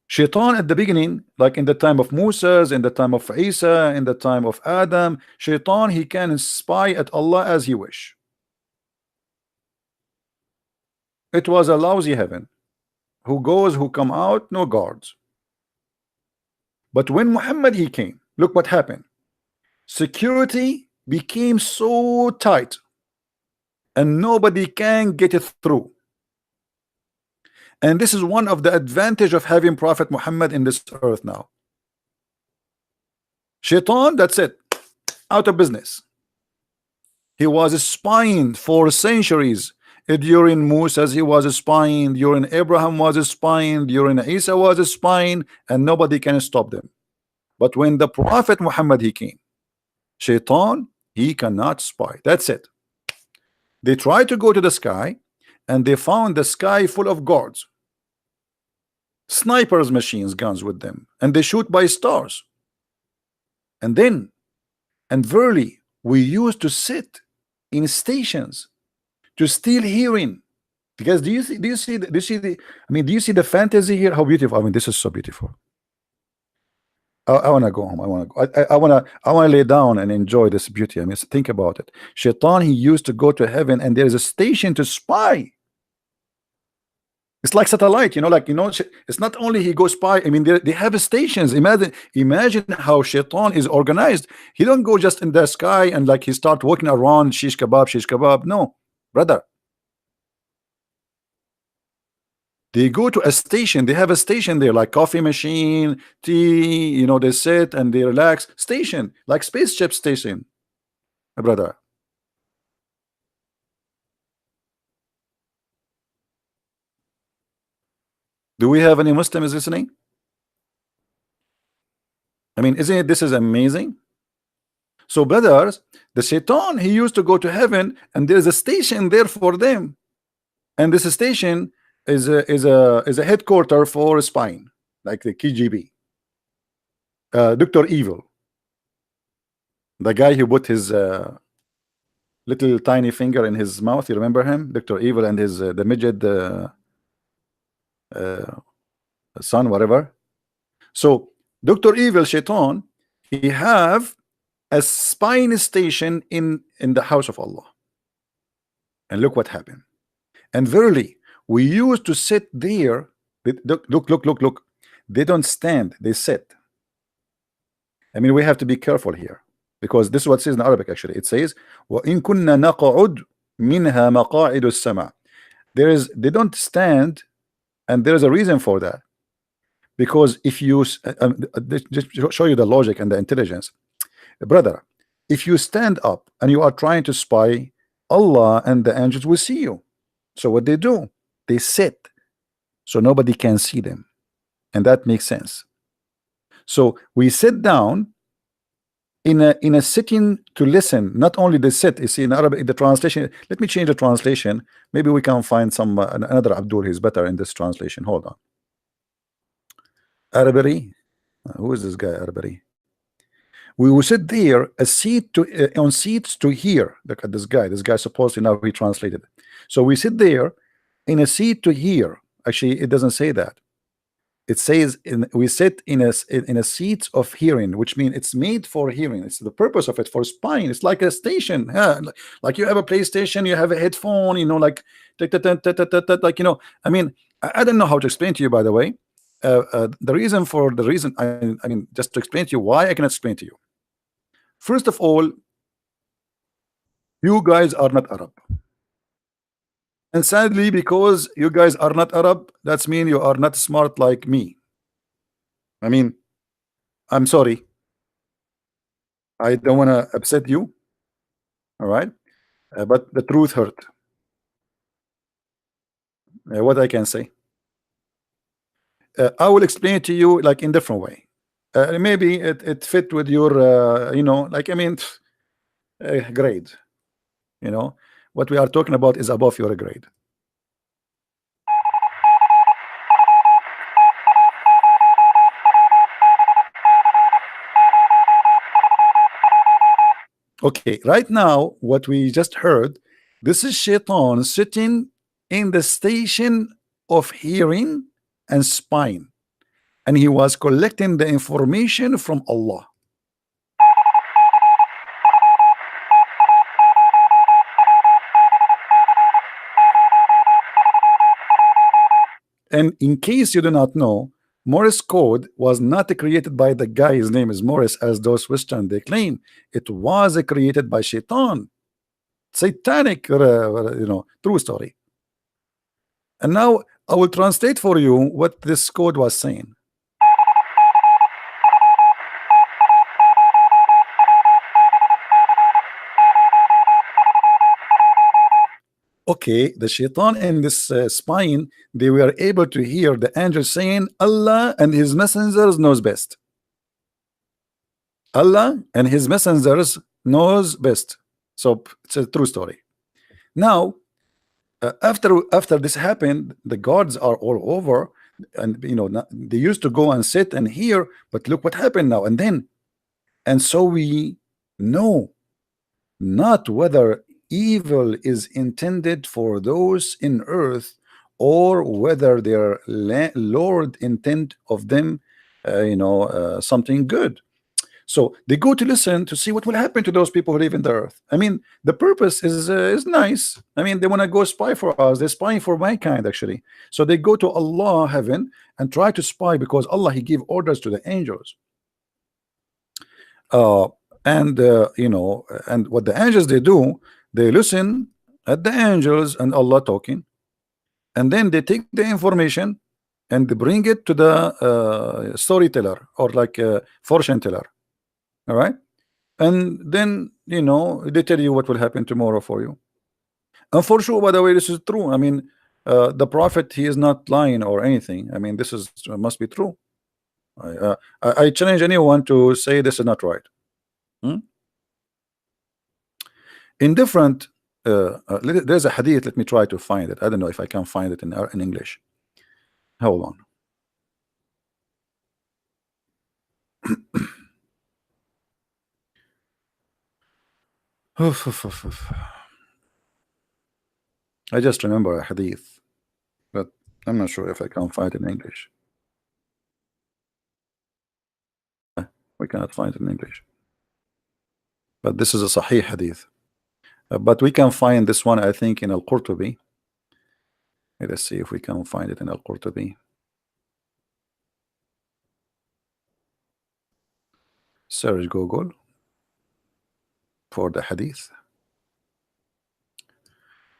shaitan at the beginning, like in the time of Moses, in the time of Isa, in the time of Adam, shaitan, he can spy at Allah as he wish. It was a lousy heaven, who goes, who come out, no guards. But when Muhammad he came, look what happened. Security became so tight and nobody can get it through. And this is one of the advantage of having Prophet Muhammad in this earth now. Shaitan, that's it, out of business. He was spying for centuries. During Moses he was spying, during Abraham was spying, during Isa was spying, and nobody can stop them. But when the Prophet Muhammad he came, Shaitan, he cannot spy. That's it. They tried to go to the sky and they found the sky full of guards, snipers, machines, guns with them, and they shoot by stars. And verily we used to sit in stations to steal hearing. Because do you see the I mean, do you see the fantasy here? How beautiful. I mean, this is so beautiful. I want to go home. I want to lay down and enjoy this beauty. I mean, think about it. Shaitan, he used to go to heaven and there is a station to spy. It's like satellite, you know, like, you know, it's not only he goes spy. I mean, they have stations. Imagine how Shaitan is organized. He don't go just in the sky and like he start walking around shish kebab. No, brother. They go to a station. They have a station there, like coffee machine, tea, you know, they sit and they relax. Station, like spaceship station, my brother. Do we have any Muslims listening? I mean, isn't it, this is amazing? So brothers, the Shaitan, he used to go to heaven and there's a station there for them. And this station is a headquarter for spying, like the KGB. Dr. Evil, the guy who put his little tiny finger in his mouth, you remember him? Dr. Evil and his the midget son, whatever. So Dr. Evil, Shaitan, he have a spying station in the house of Allah. And look what happened. And verily, we used to sit there. Look. They don't stand, they sit. I mean, we have to be careful here, because this is what it says in Arabic actually. It says, وَإِن كُنَّا نَقْعُدْ مِنْهَا مَقَاعِدُ السَّمَعِ. They don't stand, and there is a reason for that. Because if you just show you the logic and the intelligence, brother, if you stand up and you are trying to spy, Allah and the angels will see you. So what they do, they sit so nobody can see them. and that makes sense. So we sit down in a sitting to listen. Not only the sit, you see in Arabic the translation. Let me change the translation. Maybe we can find some another Abdul who's better in this translation. Hold on. Arabic. Who is this guy? Arabic. We will sit there a seat to on seats to hear. Look at this guy. This guy supposedly now he translated. So we sit there in a seat to hear. Actually, it doesn't say that. It says we sit in a seat of hearing, which means it's made for hearing. It's the purpose of it for spying. It's like a station. Yeah, like you have a PlayStation, you have a headphone, you know, like like you know. I mean, I don't know how to explain to you. By the way, the reason I mean, just to explain to you why I cannot explain to you. First of all, you guys are not Arab. And sadly, because you guys are not Arab, that's mean you are not smart like me. I mean, I'm sorry. I don't want to upset you. All right. But the truth hurt. What I can say. I will explain it to you like in different way. Maybe it fit with your, you know, like, I mean, grade. You know, what we are talking about is above your grade. Okay, right now, what we just heard, this is Shaitan sitting in the station of hearing and spine, and he was collecting the information from Allah. And in case you do not know, Morse code was not created by the guy, his name is Morris, as those Western they claim. It was created by Shaitan. Satanic, you know, true story. And now I will translate for you what this code was saying. Okay, the Shaitan in this spine, they were able to hear the angel saying, Allah and his messengers knows best. Allah and his messengers knows best. So it's a true story. Now, after this happened, the gods are all over, and you know they used to go and sit and hear, but look what happened now and then. And so we know not whether evil is intended for those in earth or whether their Lord intent of them, you know, something good. So they go to listen to see what will happen to those people who live in the earth. I mean, the purpose is nice. I mean, they want to go spy for us. They're spying for mankind, actually. So they go to Allah, heaven, and try to spy because Allah, He gave orders to the angels. You know, and what the angels they do, they listen at the angels and Allah talking, and then they take the information and they bring it to the storyteller or like a fortune teller. All right, and then you know they tell you what will happen tomorrow for you. And for sure, by the way, this is true. I mean, the prophet, he is not lying or anything. I mean, this is must be true. I challenge anyone to say this is not right. In different there's a hadith. Let me try to find it. I don't know if I can find it in English. Hold on. I just remember a hadith, but I'm not sure if I can find it in English. We cannot find it in English, but this is a Sahih hadith. But we can find this one, I think, in Al-Qurtubi. Let's see if we can find it in Al-Qurtubi. Search Google for the hadith.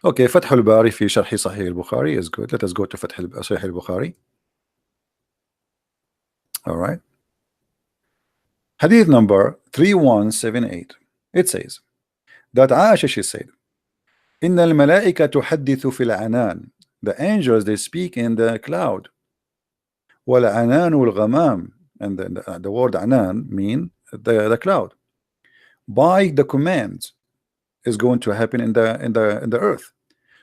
Okay, Fath al-Bari fi Sharhi Sahih al-Bukhari is good. Let us go to Fath Sahih al-Bukhari. All right. Hadith number 3178. It says that Aisha, she said, إن الملائكة تحدث في العنان. The angels, they speak in the cloud. والعنان والغمام, and the word anan mean the cloud. By the command is going to happen in the earth.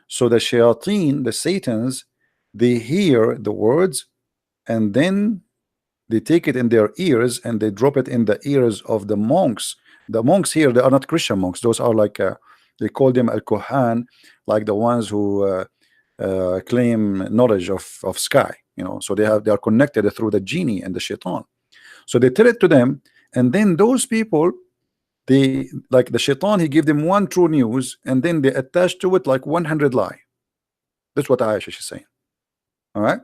So the shayateen, the satans, they hear the words, and then they take it in their ears and they drop it in the ears of the monks. The monks here, they are not Christian monks. Those are like they call them al-Kohan, like the ones who claim knowledge of sky. So they are connected through the genie and the shaitan. So they tell it to them, and then those people, they, like the shaitan, he give them one true news, and then they attach to it like 100 lie. That's what Aisha is saying. All right.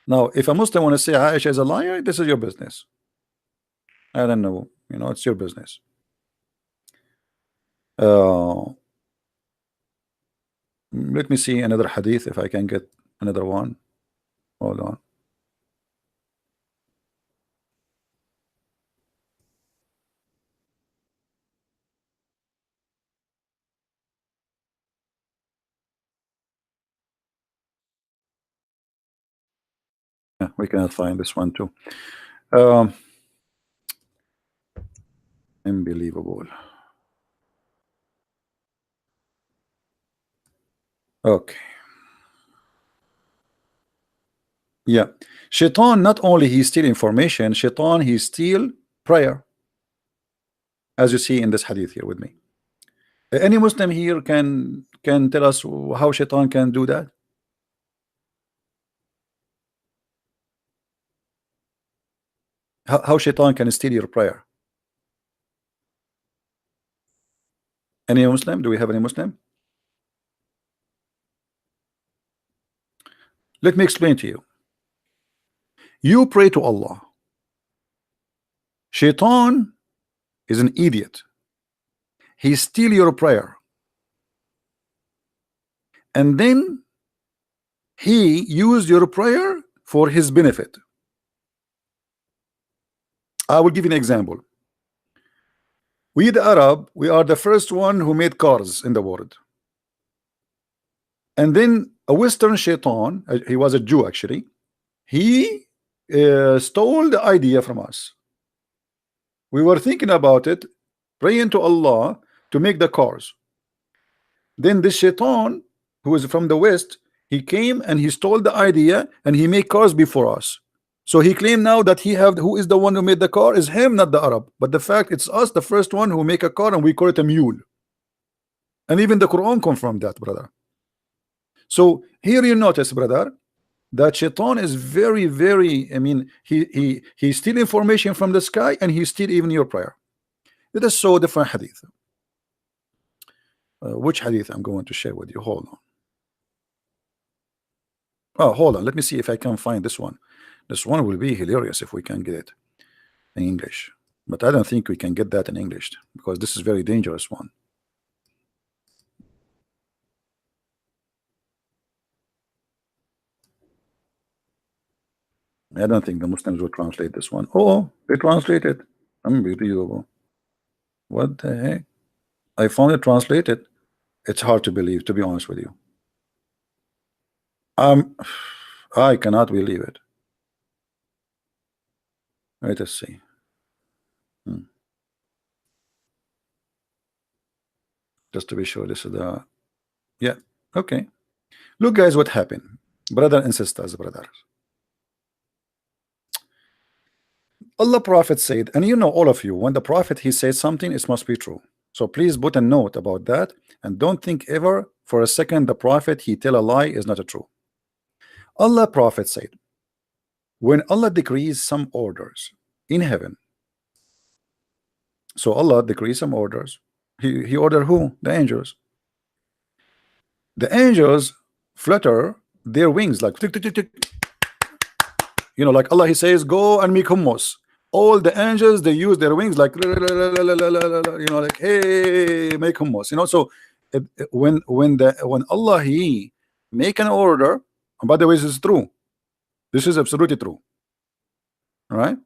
Now, if a Muslim want to say Aisha is a liar, this is your business. I don't know. It's your business. Let me see another hadith if I can get another one. Hold on. Yeah, we cannot find this one too. Unbelievable. Okay. Yeah. Shaitan, not only he steal information, Shaitan, he steal prayer. As you see in this hadith here with me. Any Muslim here can tell us how Shaitan can do that? How Shaitan can steal your prayer? Any Muslim? Do we have any Muslim? Let me explain to you. You pray to Allah. Shaitan is an idiot. He steal your prayer. And then he used your prayer for his benefit. I will give you an example. We the Arab, we are the first one who made cars in the world. And then a Western shaitan, he was a Jew actually, he stole the idea from us. We were thinking about it, praying to Allah to make the cars. Then this shaitan, who is from the West, he came and he stole the idea and he made cars before us. So he claimed now that who is the one who made the car is him, not the Arab. But the fact it's us, the first one who make a car, and we call it a mule. And even the Quran confirmed that, brother. So here you notice, brother, that shaitan is very, very, I mean, he steal information from the sky, and he steal even your prayer. It is so different hadith. Which hadith I'm going to share with you? Hold on. Oh, hold on. Let me see if I can find this one. This one will be hilarious if we can get it in English. But I don't think we can get that in English because this is very dangerous one. I don't think the Muslims will translate this one. Oh, they translated. Unbelievable. What the heck? I found it translated. It's hard to believe, to be honest with you. I cannot believe it. Let us see. Just to be sure, this is the, yeah, okay. Look, guys, what happened, brother and sisters, brothers. Allah Prophet said, and you know, all of you, when the Prophet he says something, it must be true. So please put a note about that, and don't think ever for a second the Prophet he tell a lie is not a true. Allah Prophet said, when Allah decrees some orders in heaven, so Allah decrees some orders. He ordered who? The angels. The angels flutter their wings like tick, tick, tick, tick. You know, like Allah he says, go and make hummus. All the angels, they use their wings like, you know, like, hey, make hummus. You know, so when Allah he make an order, and by the way, this is true. This is absolutely true. All right.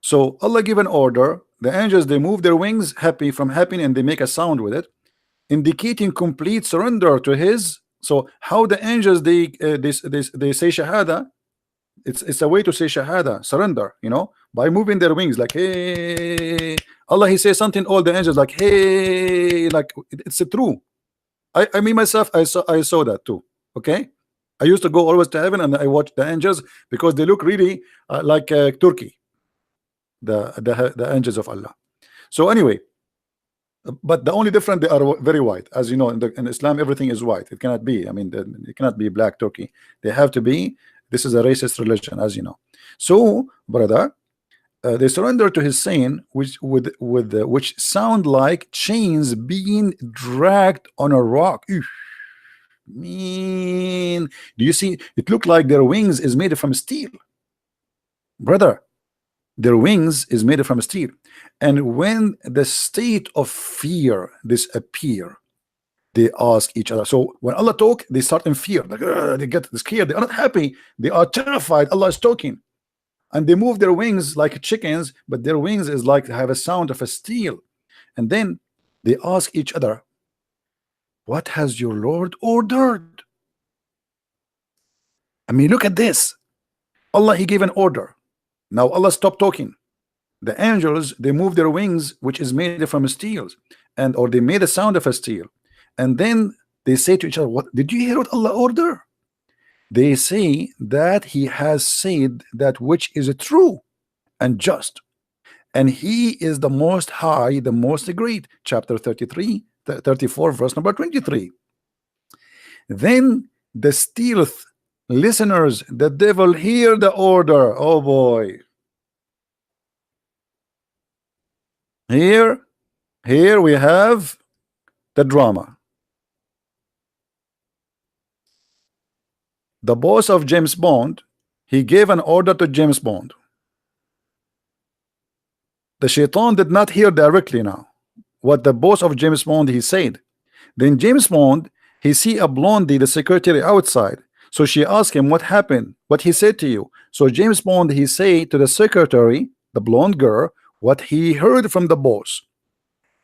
So Allah give an order. The angels, they move their wings happy from happy, and they make a sound with it, indicating complete surrender to his. So how the angels they say shahada, it's a way to say shahada, surrender, by moving their wings like hey. Allah, he says something, all the angels like hey, like it's true. I mean myself, I saw that too. Okay, I used to go always to heaven and I watch the angels because they look really like Turkey, the angels of Allah. So anyway, but the only difference, they are very white, as you know. In Islam, everything is white. It cannot be. I mean, it cannot be black Turkey. They have to be. This is a racist religion, as you know. So, brother, they surrender to his saying, which sound like chains being dragged on a rock. Eesh, mean, do you see? It looked like their wings is made from steel, brother. Their wings is made from steel, and when the state of fear disappear, they ask each other. So when Allah talk, they start in fear, like they get scared. They are not happy. They are terrified. Allah is talking, and they move their wings like chickens, but their wings is like have a sound of a steel. And then they ask each other, "What has your Lord ordered?" I mean, look at this. Allah, he gave an order. Now Allah stopped talking. The angels, they move their wings, which is made from steel, and or they made a sound of a steel, and then they say to each other, "What did you hear? What Allah order?" They say that He has said that which is true and just, and He is the Most High, the Most Great. Chapter 33, 34, verse number 23. Then the stealth listeners, the devil, hear the order. Oh boy. Here we have the drama. The boss of James Bond, he gave an order to James Bond. The shaitan did not hear directly now what the boss of James Bond he said. Then James Bond, he see a blondie, the secretary outside. So she asked him, "What happened? What he said to you?" So James Bond, he say to the secretary, the blonde girl, what he heard from the boss.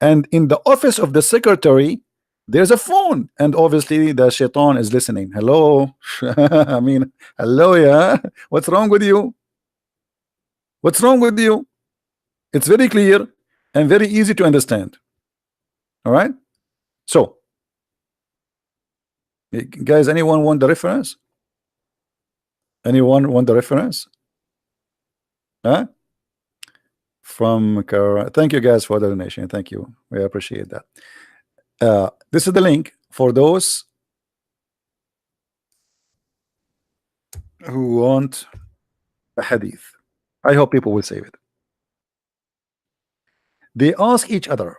And in the office of the secretary, there's a phone, and obviously the shaitan is listening. Hello. I mean, hello, yeah. What's wrong with you? What's wrong with you? It's very clear and very easy to understand. All right. So, guys, anyone want the reference? Anyone want the reference? Huh? From thank you guys for the donation. Thank you. We appreciate that. This is the link for those who want a hadith. I hope people will save it. They ask each other,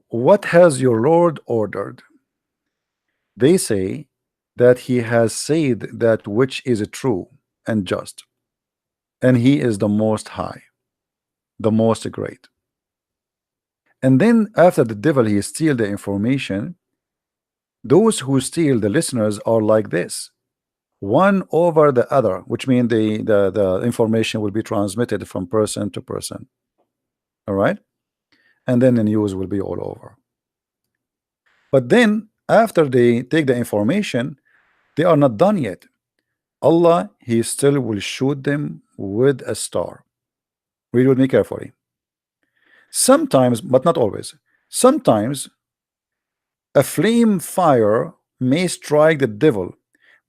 "What has your Lord ordered?" They say that He has said that which is true and just, and He is the Most High, the Most Great. And then after the devil he steal the information, those who steal the listeners are like this, one over the other, which means the information will be transmitted from person to person. All right, and then the news will be all over. But then after they take the information, they are not done yet. Allah, he still will shoot them with a star. Read with me carefully. Sometimes, but not always, sometimes a flame fire may strike the devil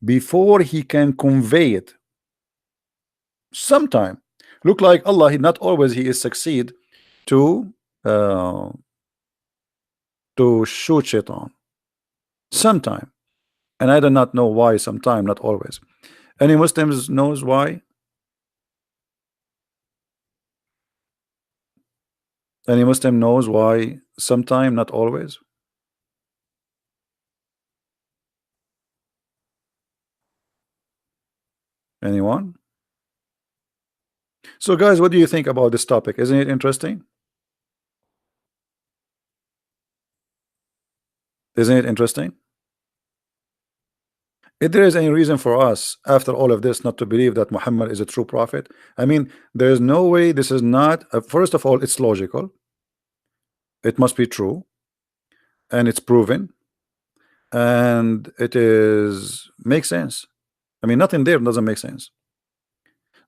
before he can convey it. Sometime look like Allah, he not always he is succeed to shoot shaitan. Sometime, and I do not know why. Sometime, not always. Any Muslims knows why? Any Muslim knows why? Sometime, not always. Anyone? So guys, what do you think about this topic? Isn't it interesting? Isn't it interesting? If there is any reason for us after all of this not to believe that Muhammad is a true prophet, I mean, there is no way. This is not first of all, it's logical, it must be true, and it's proven, and it is makes sense. I mean, nothing there doesn't make sense.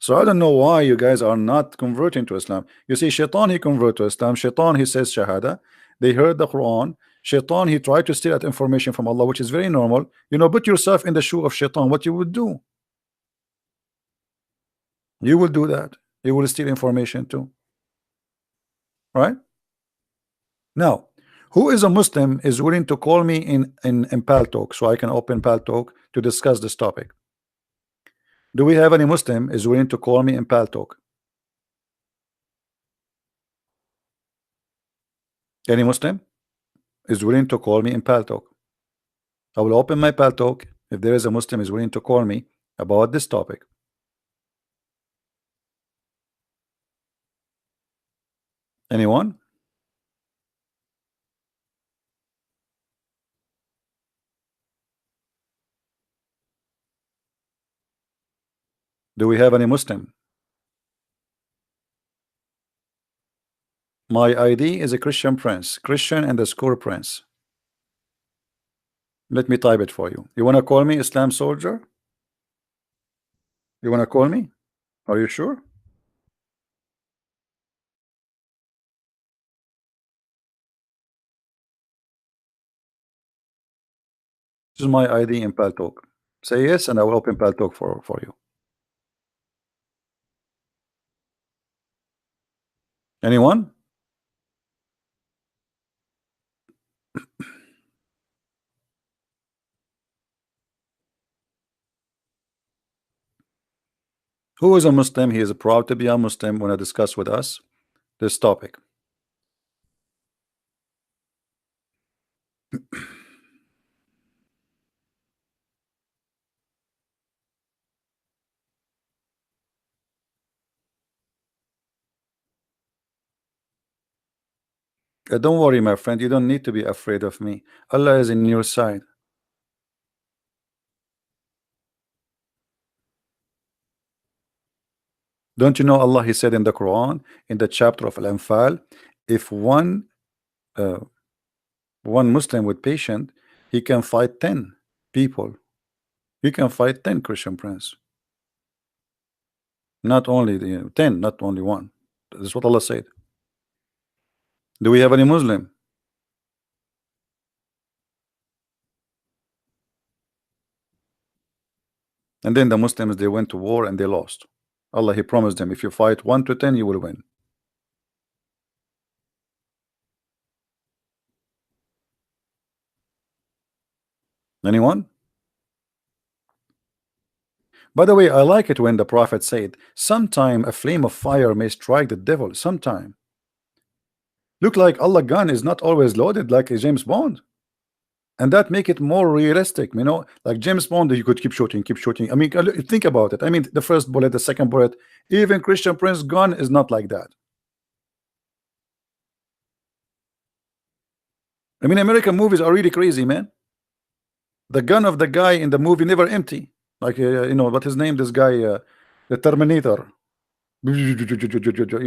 So I don't know why you guys are not converting to Islam. You see, Shaitan, he convert to Islam. Shaitan, he says Shahada. They heard the Quran. Shaitan, he tried to steal that information from Allah, which is very normal. You know, put yourself in the shoe of Shaitan, what you would do. You will do that. You will steal information too. Right? Now, who is a Muslim is willing to call me in Pal Talk so I can open Pal Talk to discuss this topic? Do we have any Muslim is willing to call me in Pal Talk? Any Muslim is willing to call me in Pal Talk? I will open my Pal Talk if there is a Muslim is willing to call me about this topic. Anyone? Do we have any Muslim? My ID is a Christian Prince. Christian and the score Prince. Let me type it for you. You want to call me Islam Soldier? You want to call me? Are you sure? This is my ID in Pal Talk. Say yes, and I will open Pal Talk for you. Anyone? Who is a Muslim? He is proud to be a Muslim when I discuss with us this topic. Don't worry, my friend. You don't need to be afraid of me. Allah is in your side. Don't you know Allah? He said in the Quran, in the chapter of Al-Anfal, if uh, one Muslim with patient, he can fight 10 people. He can fight 10 Christian Prince. Not only the 10, not only one. That's what Allah said. Do we have any Muslim? And then the Muslims, they went to war and they lost. Allah, he promised them, if you fight 1 to 10, you will win. Anyone? By the way, I like it when the Prophet said, sometime a flame of fire may strike the devil. Sometime. Look like Allah gun is not always loaded like a James Bond. And that make it more realistic, you know, like James Bond, you could keep shooting, keep shooting. I mean, think about it. I mean, the first bullet, the second bullet, even Christian Prince gun is not like that. I mean, American movies are really crazy, man. The gun of the guy in the movie never empty. Like, you know, what his name, this guy, the Terminator. You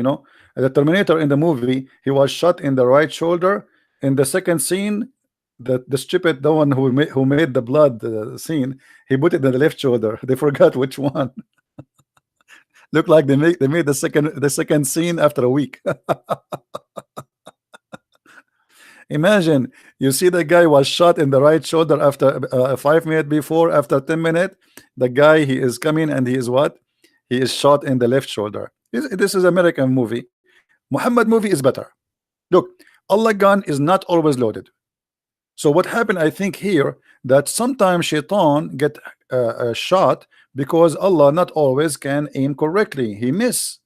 know, the Terminator in the movie, he was shot in the right shoulder. In the second scene, the stupid, the one who made the blood scene, he put it in the left shoulder. They forgot which one. Look like they made the second scene after a week. Imagine you see the guy was shot in the right shoulder after 5 minutes before, after 10 minutes, the guy he is coming and he is what? He is shot in the left shoulder. This is American movie. Muhammad movie is better. Look, Allah gun is not always loaded. So what happened, I think here, that sometimes Shaitan get shot because Allah not always can aim correctly. He miss,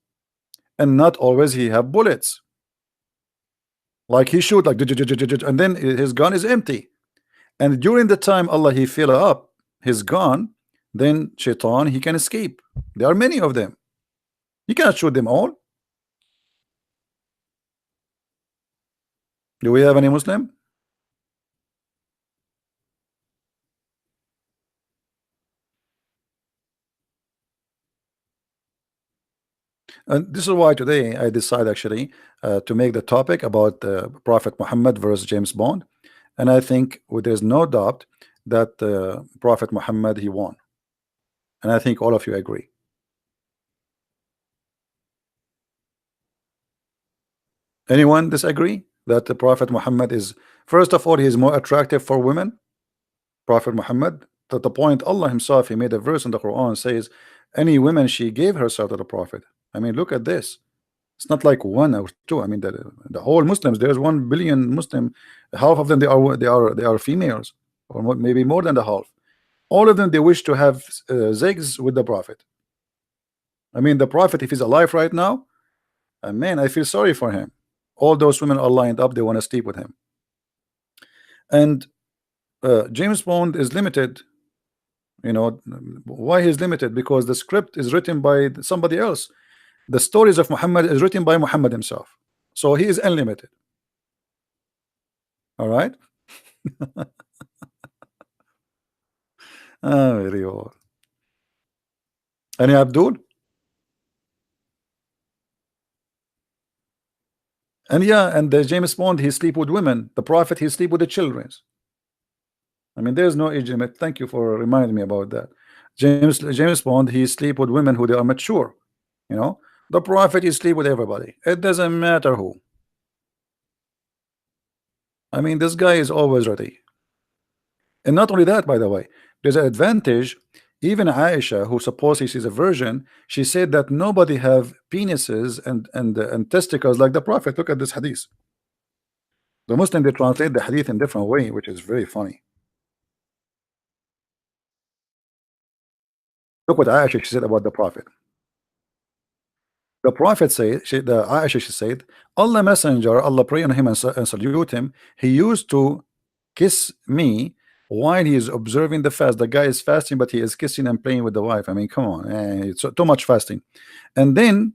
and not always he have bullets. Like he shoot like, and then his gun is empty. And during the time Allah he fill up his gun, then Shaitan he can escape. There are many of them. You cannot shoot them all. Do we have any Muslim? And this is why today I decide actually to make the topic about Prophet Muhammad versus James Bond. And I think there's no doubt that Prophet Muhammad he won. And I think all of you agree. Anyone disagree that the Prophet Muhammad is, first of all, he is more attractive for women? Prophet Muhammad, to the point Allah himself, he made a verse in the Quran says, any woman she gave herself to the Prophet. I mean, look at this. It's not like one or two. I mean, the whole Muslims, there's 1 billion Muslim, half of them they are females, or maybe more than the half. All of them they wish to have zigs with the Prophet. I mean, the Prophet, if he's alive right now, man, I feel sorry for him. All those women are lined up, they want to sleep with him. And James Bond is limited. You know why he's limited? Because the script is written by somebody else. The stories of Muhammad is written by Muhammad himself, so he is unlimited. All right. Very well. Any Abdul? And yeah, and the James Bond, he sleep with women. The Prophet, he sleep with the children. I mean, there's no age limit. Thank you for reminding me about that. James Bond, he sleep with women who they are mature. You know, the Prophet, he sleep with everybody. It doesn't matter who. I mean, this guy is always ready. And not only that, by the way, there's an advantage. Even Aisha, who supposedly she's a virgin, she said that nobody have penises and testicles like the Prophet. Look at this hadith. The Muslim, they translate the hadith in different way, which is very funny. Look what Aisha she said about the Prophet. The Prophet said, the Aisha she said, Allah Messenger, Allah pray on him and salute him. He used to kiss me while he is observing the fast. The guy is fasting, but he is kissing and playing with the wife. I mean, come on, it's too much fasting. And then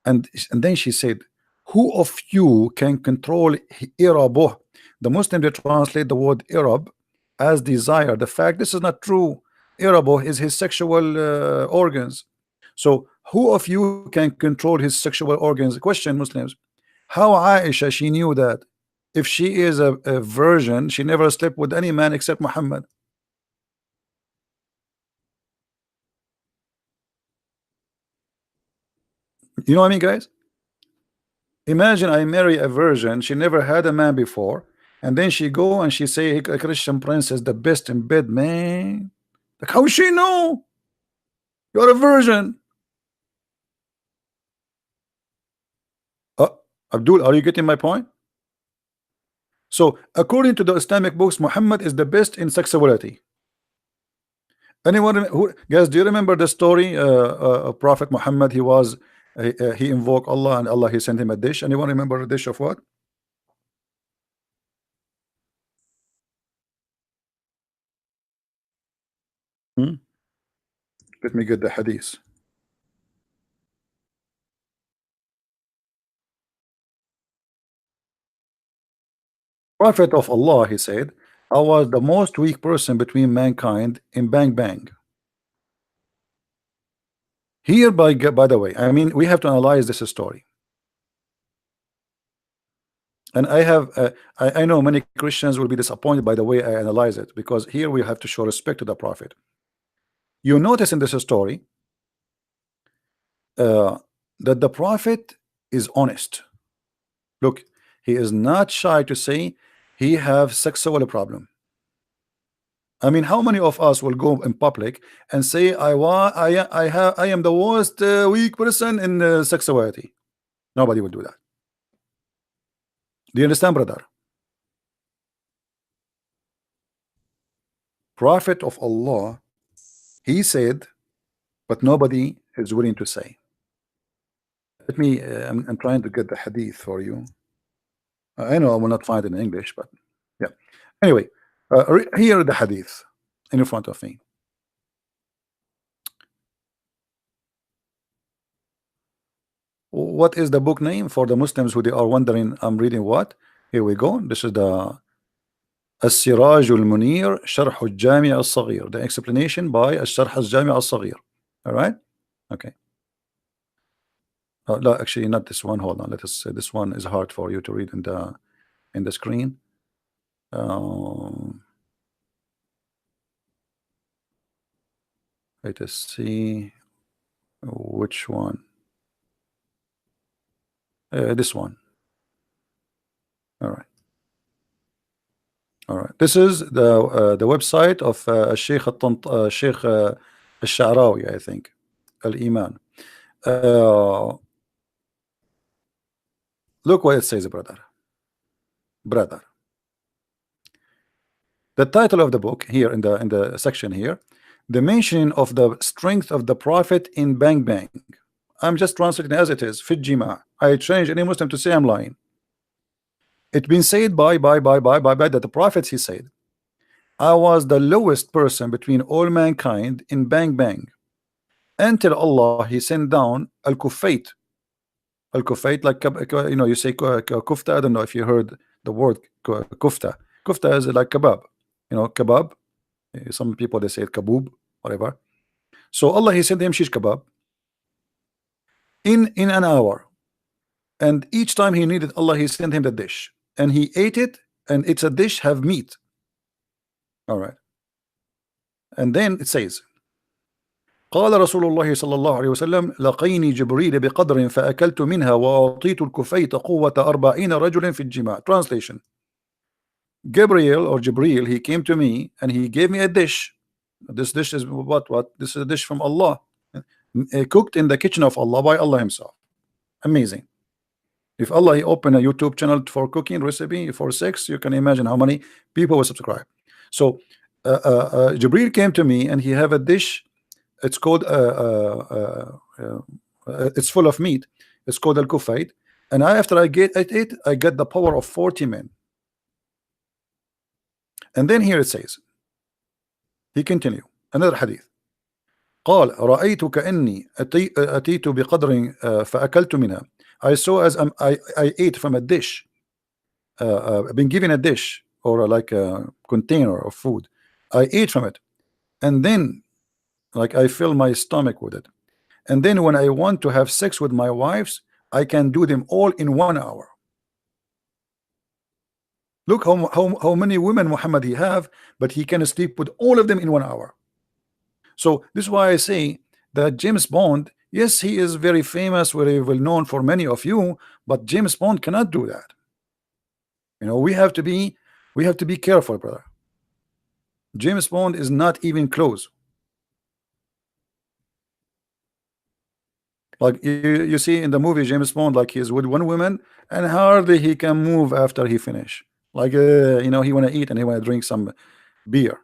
then she said, who of you can control irabuh? The Muslim they translate the word irab as desire. The fact this is not true. Irabuh is his sexual organs. So who of you can control his sexual organs? Question Muslims. How Aisha she knew that? If she is a virgin, she never slept with any man except Muhammad. You know what I mean, guys? Imagine I marry a virgin, she never had a man before, and then she go and she say a Christian prince is the best in bed, man. Like, how she know? You're a virgin. Uh, Abdul, are you getting my point? So, according to the Islamic books, Muhammad is the best in sexuality. Anyone who, guys, do you remember the story of Prophet Muhammad? He invoked Allah and Allah he sent him a dish. Anyone remember a dish of what? Hmm? Let me get the hadith. Prophet of Allah, he said, I was the most weak person between mankind in Bang Bang. Here, by the way, I mean, we have to analyze this story. And I know many Christians will be disappointed by the way I analyze it, because here we have to show respect to the Prophet. You notice in this story uh, that the Prophet is honest. Look, he is not shy to say he have sexual problem. I mean, how many of us will go in public and say I am the worst weak person in sexuality? Nobody will do that. Do you understand, brother? Prophet of Allah, he said, but nobody is willing to say. Let me. I'm trying to get the hadith for you. I know I will not find it in English, but yeah. Anyway, here the hadith in front of me. What is the book name for the Muslims who they are wondering? I'm reading what? Here we go. This is the السراج المنير شرح الجامع الصغير. The explanation by الشرح الجامع الصغير. All right. Okay. No, actually not this one. Hold on. Let us say this one is hard for you to read in the screen. Let us see which one. This one. This is the website of Sheikh Al-Sha'rawi, I think, Al-Iman. Look what it says, brother. Brother. The title of the book here in the section here, the mention of the strength of the Prophet in Bang Bang. I'm just translating as it is. Fit Jima. I change any Muslim to say I'm lying. It's been said by that the Prophet, he said, I was the lowest person between all mankind in Bang Bang until Allah he sent down al-Kufayt. Al-Kufayt, like you know, you say kufta. I don't know if you heard the word kufta. Kufta is like kebab. You know, kebab. Some people they say it kaboob, whatever. So Allah he sent him shish kebab in an hour, and each time he needed, Allah he sent him the dish, and he ate it, and it's a dish have meat. All right, and then it says, قال رسول الله صلى الله عليه وسلم لقيني جبريل بقدر فأكلت منها وأعطيت الكفيت قوة 40 رجل في الجماع. Translation: Gabriel or Jibril, he came to me and he gave me a dish. This dish is what? This is a dish from Allah, cooked in the kitchen of Allah by Allah himself. Amazing. If Allah he open a YouTube channel for cooking recipe for sex, you can imagine how many people will subscribe. So Jibril came to me and he have a dish. It's called it's full of meat. It's called al-Kufayt. And after I get it, I get the power of 40 men. And then here it says, he continue another hadith. قال رأيت كأني أتيت بقدر فأكلت منها. I saw as I ate from a dish. I've been given a dish or like a container of food. I ate from it, and then like I fill my stomach with it. And then when I want to have sex with my wives, I can do them all in 1 hour. Look how many women Muhammad he have, but he can sleep with all of them in 1 hour. So this is why I say that James Bond, yes, he is very famous, very well known for many of you, but James Bond cannot do that. You know, we have to be careful, brother. James Bond is not even close. Like you see in the movie James Bond, like he's with one woman and hardly he can move after he finish. Like you know, he want to eat and he want to drink some beer.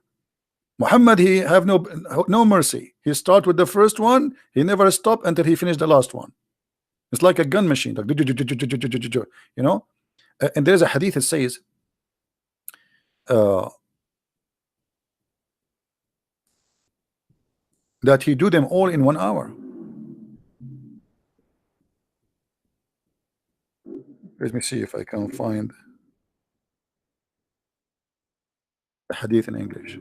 Muhammad, he have no mercy. He start with the first one, he never stop until he finished the last one. It's like a gun machine, like, you know. And there's a hadith that says that he do them all in 1 hour. Let me see if I can find a hadith in English.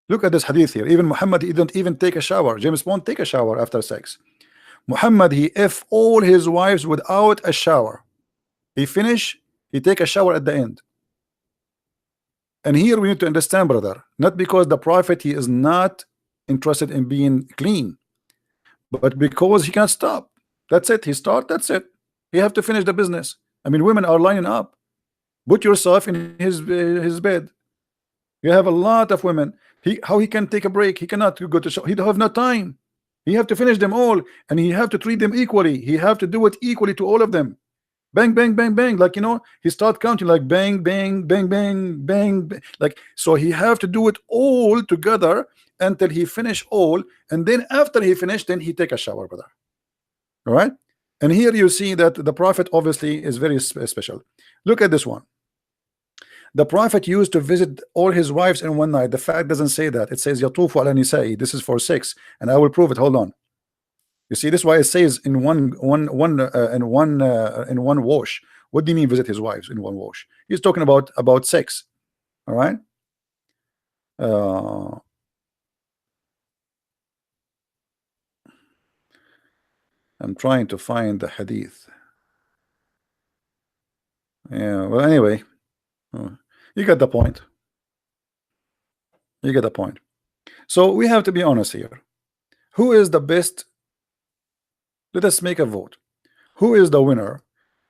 Look at this hadith here. Even Muhammad, he don't even take a shower. James Bond take a shower after sex. Muhammad, he F all his wives without a shower. He finish, he take a shower at the end. And here we need to understand, brother, not because the Prophet he is not interested in being clean, but because he can't stop. That's it. He start, that's it. He have to finish the business. I mean, women are lining up. Put yourself in his bed. You have a lot of women. How he can take a break? He cannot go to show. He don't have no time. He have to finish them all, and he have to treat them equally. He have to do it equally to all of them. Bang, bang, bang, bang. Like, you know, he start counting like bang, bang, bang, bang, bang, bang. Like, so he have to do it all together until he finish all, and then after he finish, then he take a shower, brother. All right. And here you see that the Prophet obviously is very special. Look at this one. The Prophet used to visit all his wives in one night. The fact doesn't say that. It says yatufu ala nisa'i. This is for 6, and I will prove it. Hold on. You see, this is why it says in one wash. What do you mean visit his wives in one wash? He's talking about sex. All right. I'm trying to find the hadith. Yeah. Well, anyway. You get the point. You get the point. So we have to be honest here. Who is the best? Let us make a vote. Who is the winner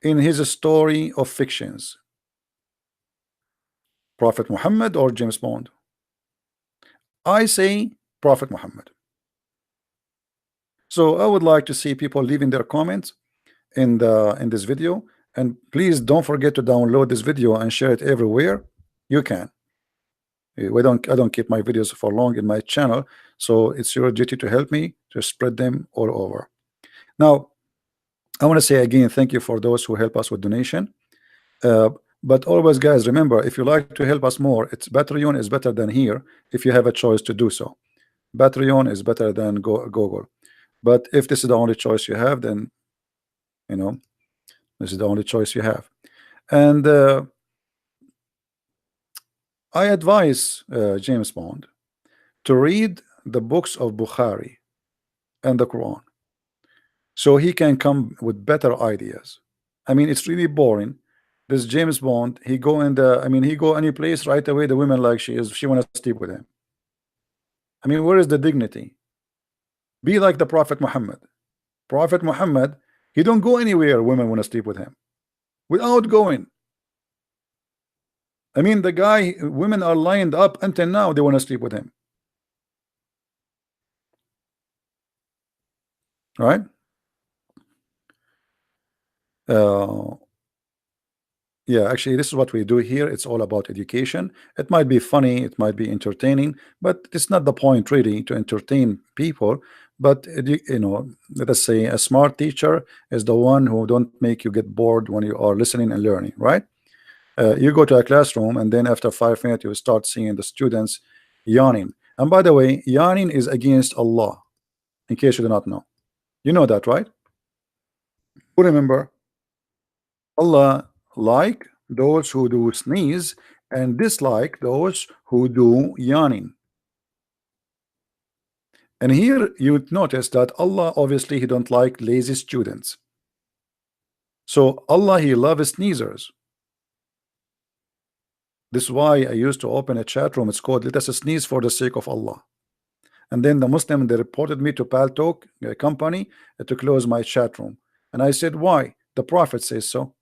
in his story of fictions? Prophet Muhammad or James Bond? I say Prophet Muhammad. So I would like to see people leaving their comments in this video, and please don't forget to download this video and share it everywhere you can. I don't keep my videos for long in my channel, so it's your duty to help me to spread them all over. Now I want to say again, thank you for those who help us with donation. But always, guys, remember, if you like to help us more, it's Patreon is better than here if you have a choice to do so. Patreon is better than Google. But if this is the only choice you have, then this is the only choice you have. And I advise James Bond to read the books of Bukhari and the Quran, so he can come with better ideas. I mean, it's really boring. This James Bond, he go in the, he go any place right away. The women like she want to sleep with him. I mean, where is the dignity? Be like the Prophet Muhammad. Prophet Muhammad, he don't go anywhere women want to sleep with him without going. I mean, the guy, women are lined up until now, they want to sleep with him. Right? Yeah, actually, this is what we do here. It's all about education. It might be funny, it might be entertaining, but it's not the point really to entertain people. But let us say a smart teacher is the one who don't make you get bored when you are listening and learning, right? You go to a classroom, and then after 5 minutes you start seeing the students yawning. And by the way, yawning is against Allah, in case you do not know. You know that, right? Remember, Allah like those who do sneeze and dislike those who do yawning. And here you would notice that Allah, obviously, he don't like lazy students. So Allah, he loves sneezers. This is why I used to open a chat room. It's called "Let us sneeze for the sake of Allah." And then the Muslim, they reported me to Paltalk company to close my chat room. And I said, why? The Prophet says so.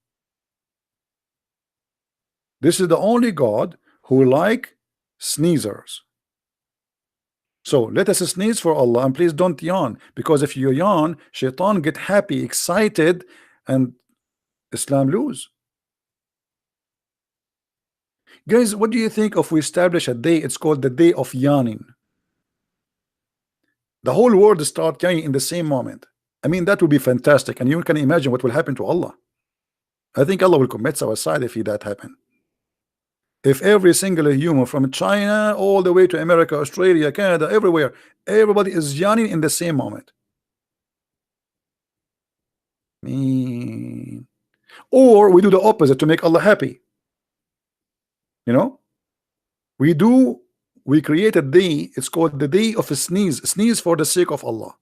This is the only God who like sneezers. So let us sneeze for Allah, and please don't yawn, because if you yawn, Shaitan get happy, excited, and Islam lose. Guys, what do you think if we establish a day? It's called the day of yawning. The whole world start yawning in the same moment. I mean, that would be fantastic, and you can imagine what will happen to Allah. I think Allah will commit suicide if that happen. If every single human from China all the way to America, Australia, Canada, everywhere, everybody is yawning in the same moment. Or we do the opposite to make Allah happy. We create a day, it's called the day of a sneeze for the sake of Allah.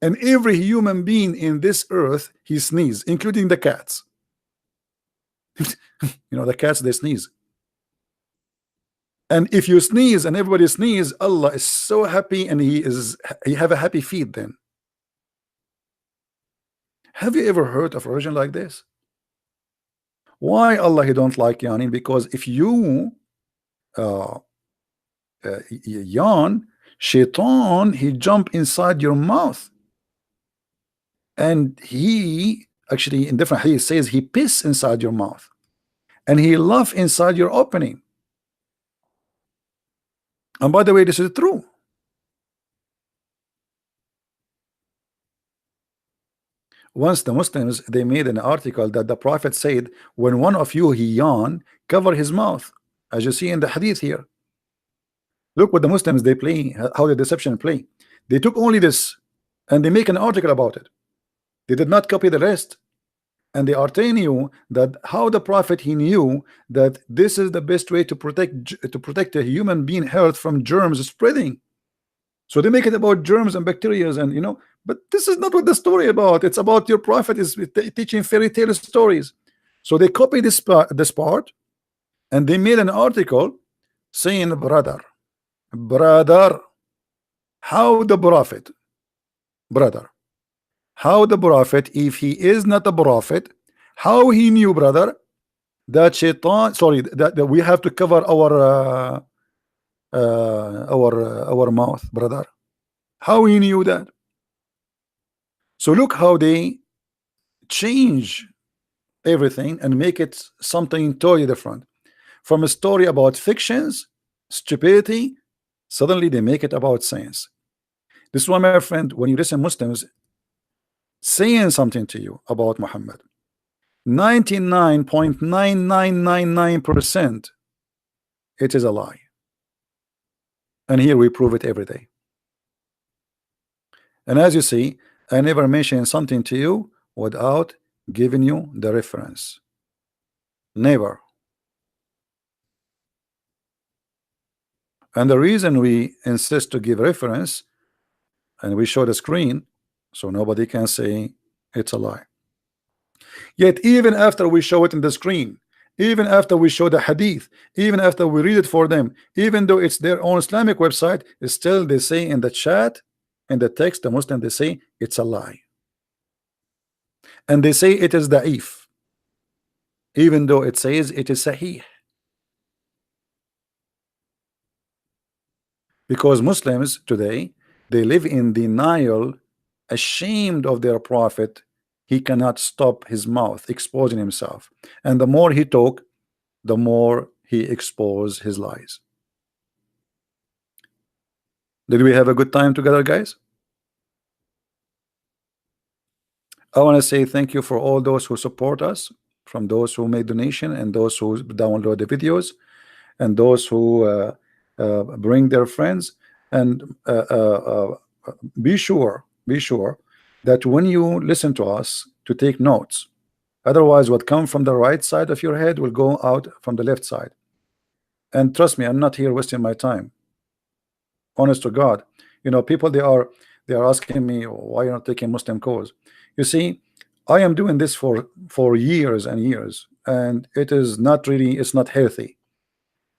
And every human being in this earth, he sneezes, including the cats. The cats, they sneeze. And if you sneeze and everybody sneeze, Allah is so happy, and he have a happy feet then. Have you ever heard of a religion like this? Why Allah he don't like yawning? Because if you yawn, Shaitan, he jump inside your mouth, and he actually, in different hadith, says he piss inside your mouth, and he laugh inside your opening. And by the way, this is true. Once the Muslims, they made an article that the Prophet said, when one of you he yawn, cover his mouth, as you see in the hadith here. Look what the Muslims they play, how the deception play. They took only this and they make an article about it. They did not copy the rest, and they are telling you that how the Prophet he knew that this is the best way to protect a human being health from germs spreading. So they make it about germs and bacteria, and but this is not what the story about. It's about your Prophet is teaching fairy tale stories. So they copy this part, and they made an article saying, brother, how the Prophet, if he is not a prophet, How he knew, brother, that shaitan, sorry, that we have to cover our mouth, brother? How he knew that? So look how they change everything and make it something totally different. From a story about fictions, stupidity, suddenly they make it about science. This is why, my friend, when you listen Muslims saying something to you about Muhammad, 99.9999% it is a lie. And here we prove it every day. And as you see, I never mention something to you without giving you the reference. Never. And the reason we insist to give reference and we show the screen so nobody can say it's a lie. Yet even after we show it in the screen, even after we show the hadith, even after we read it for them, even though it's their own Islamic website, still they say in the chat, in the text, the Muslim, they say it's a lie. And they say it is da'if, even though it says it is sahih. Because Muslims today, they live in denial, ashamed of their prophet. He cannot stop his mouth exposing himself, and the more he talk, the more he expose his lies. Did we have a good time together, guys? I want to say thank you for all those who support us, from those who made donation and those who download the videos and those who bring their friends. And be sure that when you listen to us, to take notes. Otherwise, what comes from the right side of your head will go out from the left side. And trust me, I'm not here wasting my time. Honest to God, you know, people, they are asking me why you're not taking Muslim cause. You see, I am doing this for years and years, and it is not really, it's not healthy.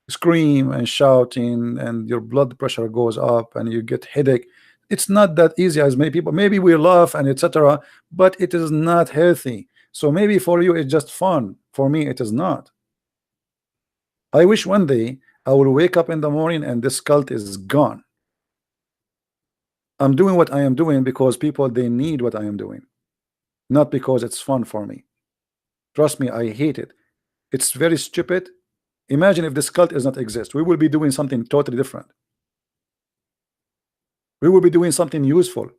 Scream and shouting, and your blood pressure goes up, and you get headache. It's not that easy as many people. Maybe we laugh and etc., but it is not healthy. So maybe for you it's just fun. For me, it is not. I wish one day I will wake up in the morning and this cult is gone. I'm doing what I am doing because people, they need what I am doing, not because it's fun for me. Trust me, I hate it. It's very stupid. Imagine if this cult does not exist. We will be doing something totally different. We will be doing something useful.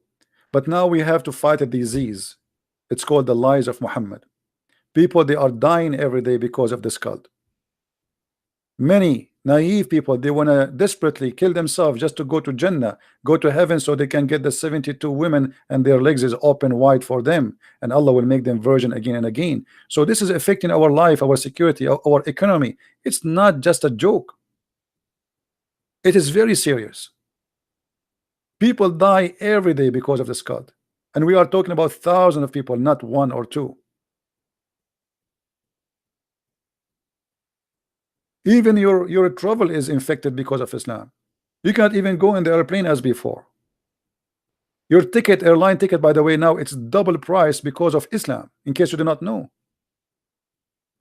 But now we have to fight a disease. It's called the lies of Muhammad. People, they are dying every day because of this cult. Many naive people, they want to desperately kill themselves just to go to Jannah, go to heaven, so they can get the 72 women and their legs is open wide for them, and Allah will make them virgin again and again. So this is affecting our life, our security, our economy. It's not just a joke. It is very serious. People die every day because of this cult, and we are talking about thousands of people, not one or two. Even your travel is infected because of Islam. You can't even go in the airplane as before. Your ticket, airline ticket, by the way, now it's double price because of Islam, in case you do not know.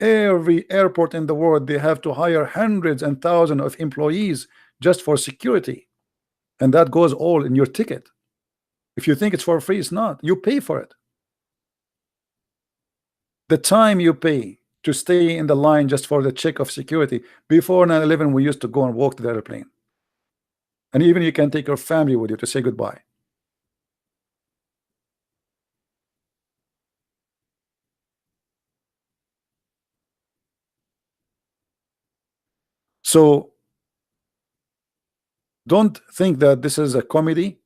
Every airport in the world, they have to hire hundreds and thousands of employees just for security, and that goes all in your ticket. If you think it's for free, it's not. You pay for it. The time you pay to stay in the line just for the check of security. Before 9/11, we used to go and walk to the airplane, and even you can take your family with you to say goodbye. So don't think that this is a comedy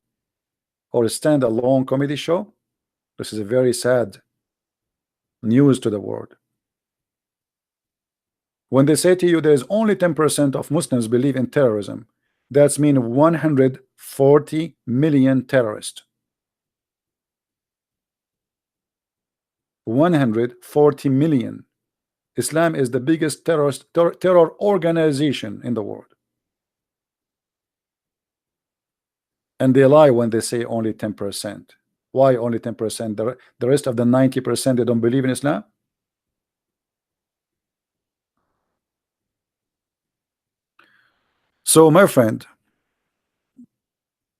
or a stand-alone comedy show. This is a very sad news to the world. When they say to you there's only 10% of Muslims believe in terrorism, that's mean 140 million terrorists. 140 million. Islam is the biggest terror organization in the world. And they lie when they say only 10%. Why only 10%? The rest of the 90%, they don't believe in Islam? So, my friend,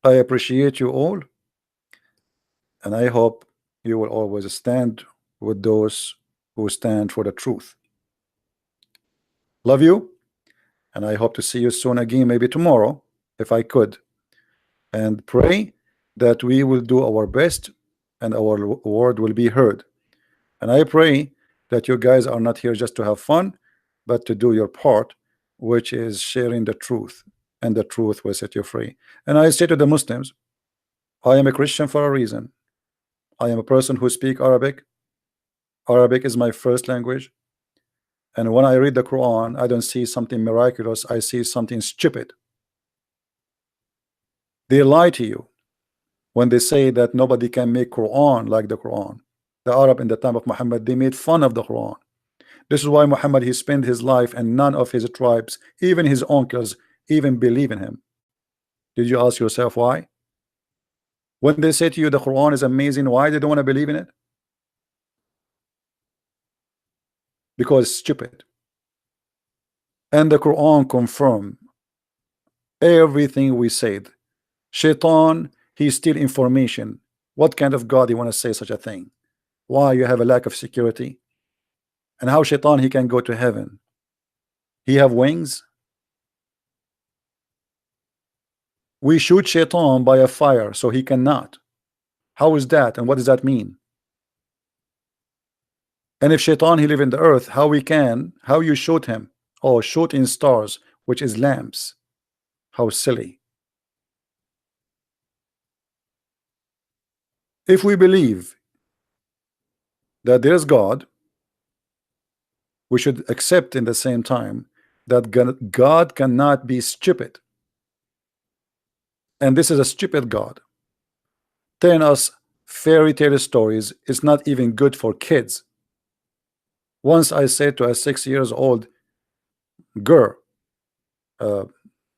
I appreciate you all, and I hope you will always stand with those who stand for the truth. Love you, and I hope to see you soon again, maybe tomorrow, if I could. And pray that we will do our best and our word will be heard. And I pray that you guys are not here just to have fun, but to do your part, which is sharing the truth, and the truth will set you free. And I say to the Muslims, I am a Christian for a reason. I am a person who speaks Arabic. Arabic is my first language. And when I read the Quran, I don't see something miraculous. I see something stupid. They lie to you when they say that nobody can make Quran like the Quran. The Arab in the time of Muhammad, they made fun of the Quran. This is why Muhammad, he spent his life and none of his tribes, even his uncles, even believe in him. Did you ask yourself why? When they say to you the Quran is amazing, why they don't want to believe in it? Because it's stupid. And the Quran confirm everything we said. Shaitan, he steal information. What kind of God you want to say such a thing? Why you have a lack of security? And how Shaitan he can go to heaven? He have wings? We shoot Shaitan by a fire, so he cannot. How is that? And what does that mean? And if Shaitan he live in the earth, how you shoot him? Oh, shoot in stars, which is lamps. How silly. If we believe that there is God, we should accept in the same time that God cannot be stupid. And this is a stupid God. Telling us fairy tale stories is not even good for kids. Once I said to a 6 years old girl,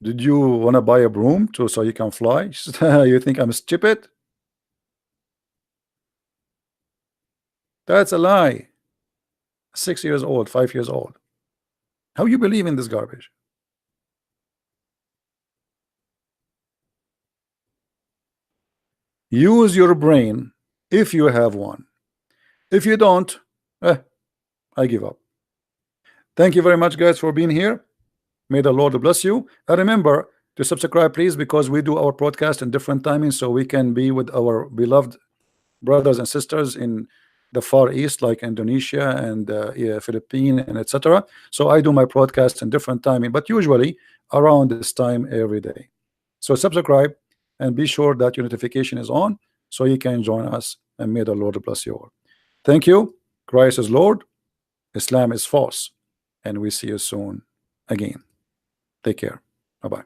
did you want to buy a broom so you can fly? She said, you think I'm stupid? That's a lie. 6 years old, 5 years old. How you believe in this garbage? Use your brain if you have one. If you don't, I give up. Thank you very much, guys, for being here. May the Lord bless you. And remember to subscribe, please, because we do our broadcast in different timings so we can be with our beloved brothers and sisters in the Far East, like Indonesia and Philippines and etc. So I do my broadcast in different timing, but usually around this time every day. So subscribe and be sure that your notification is on so you can join us, and may the Lord bless you all. Thank you. Christ is Lord, Islam is false, and we see you soon again. Take care. Bye-bye.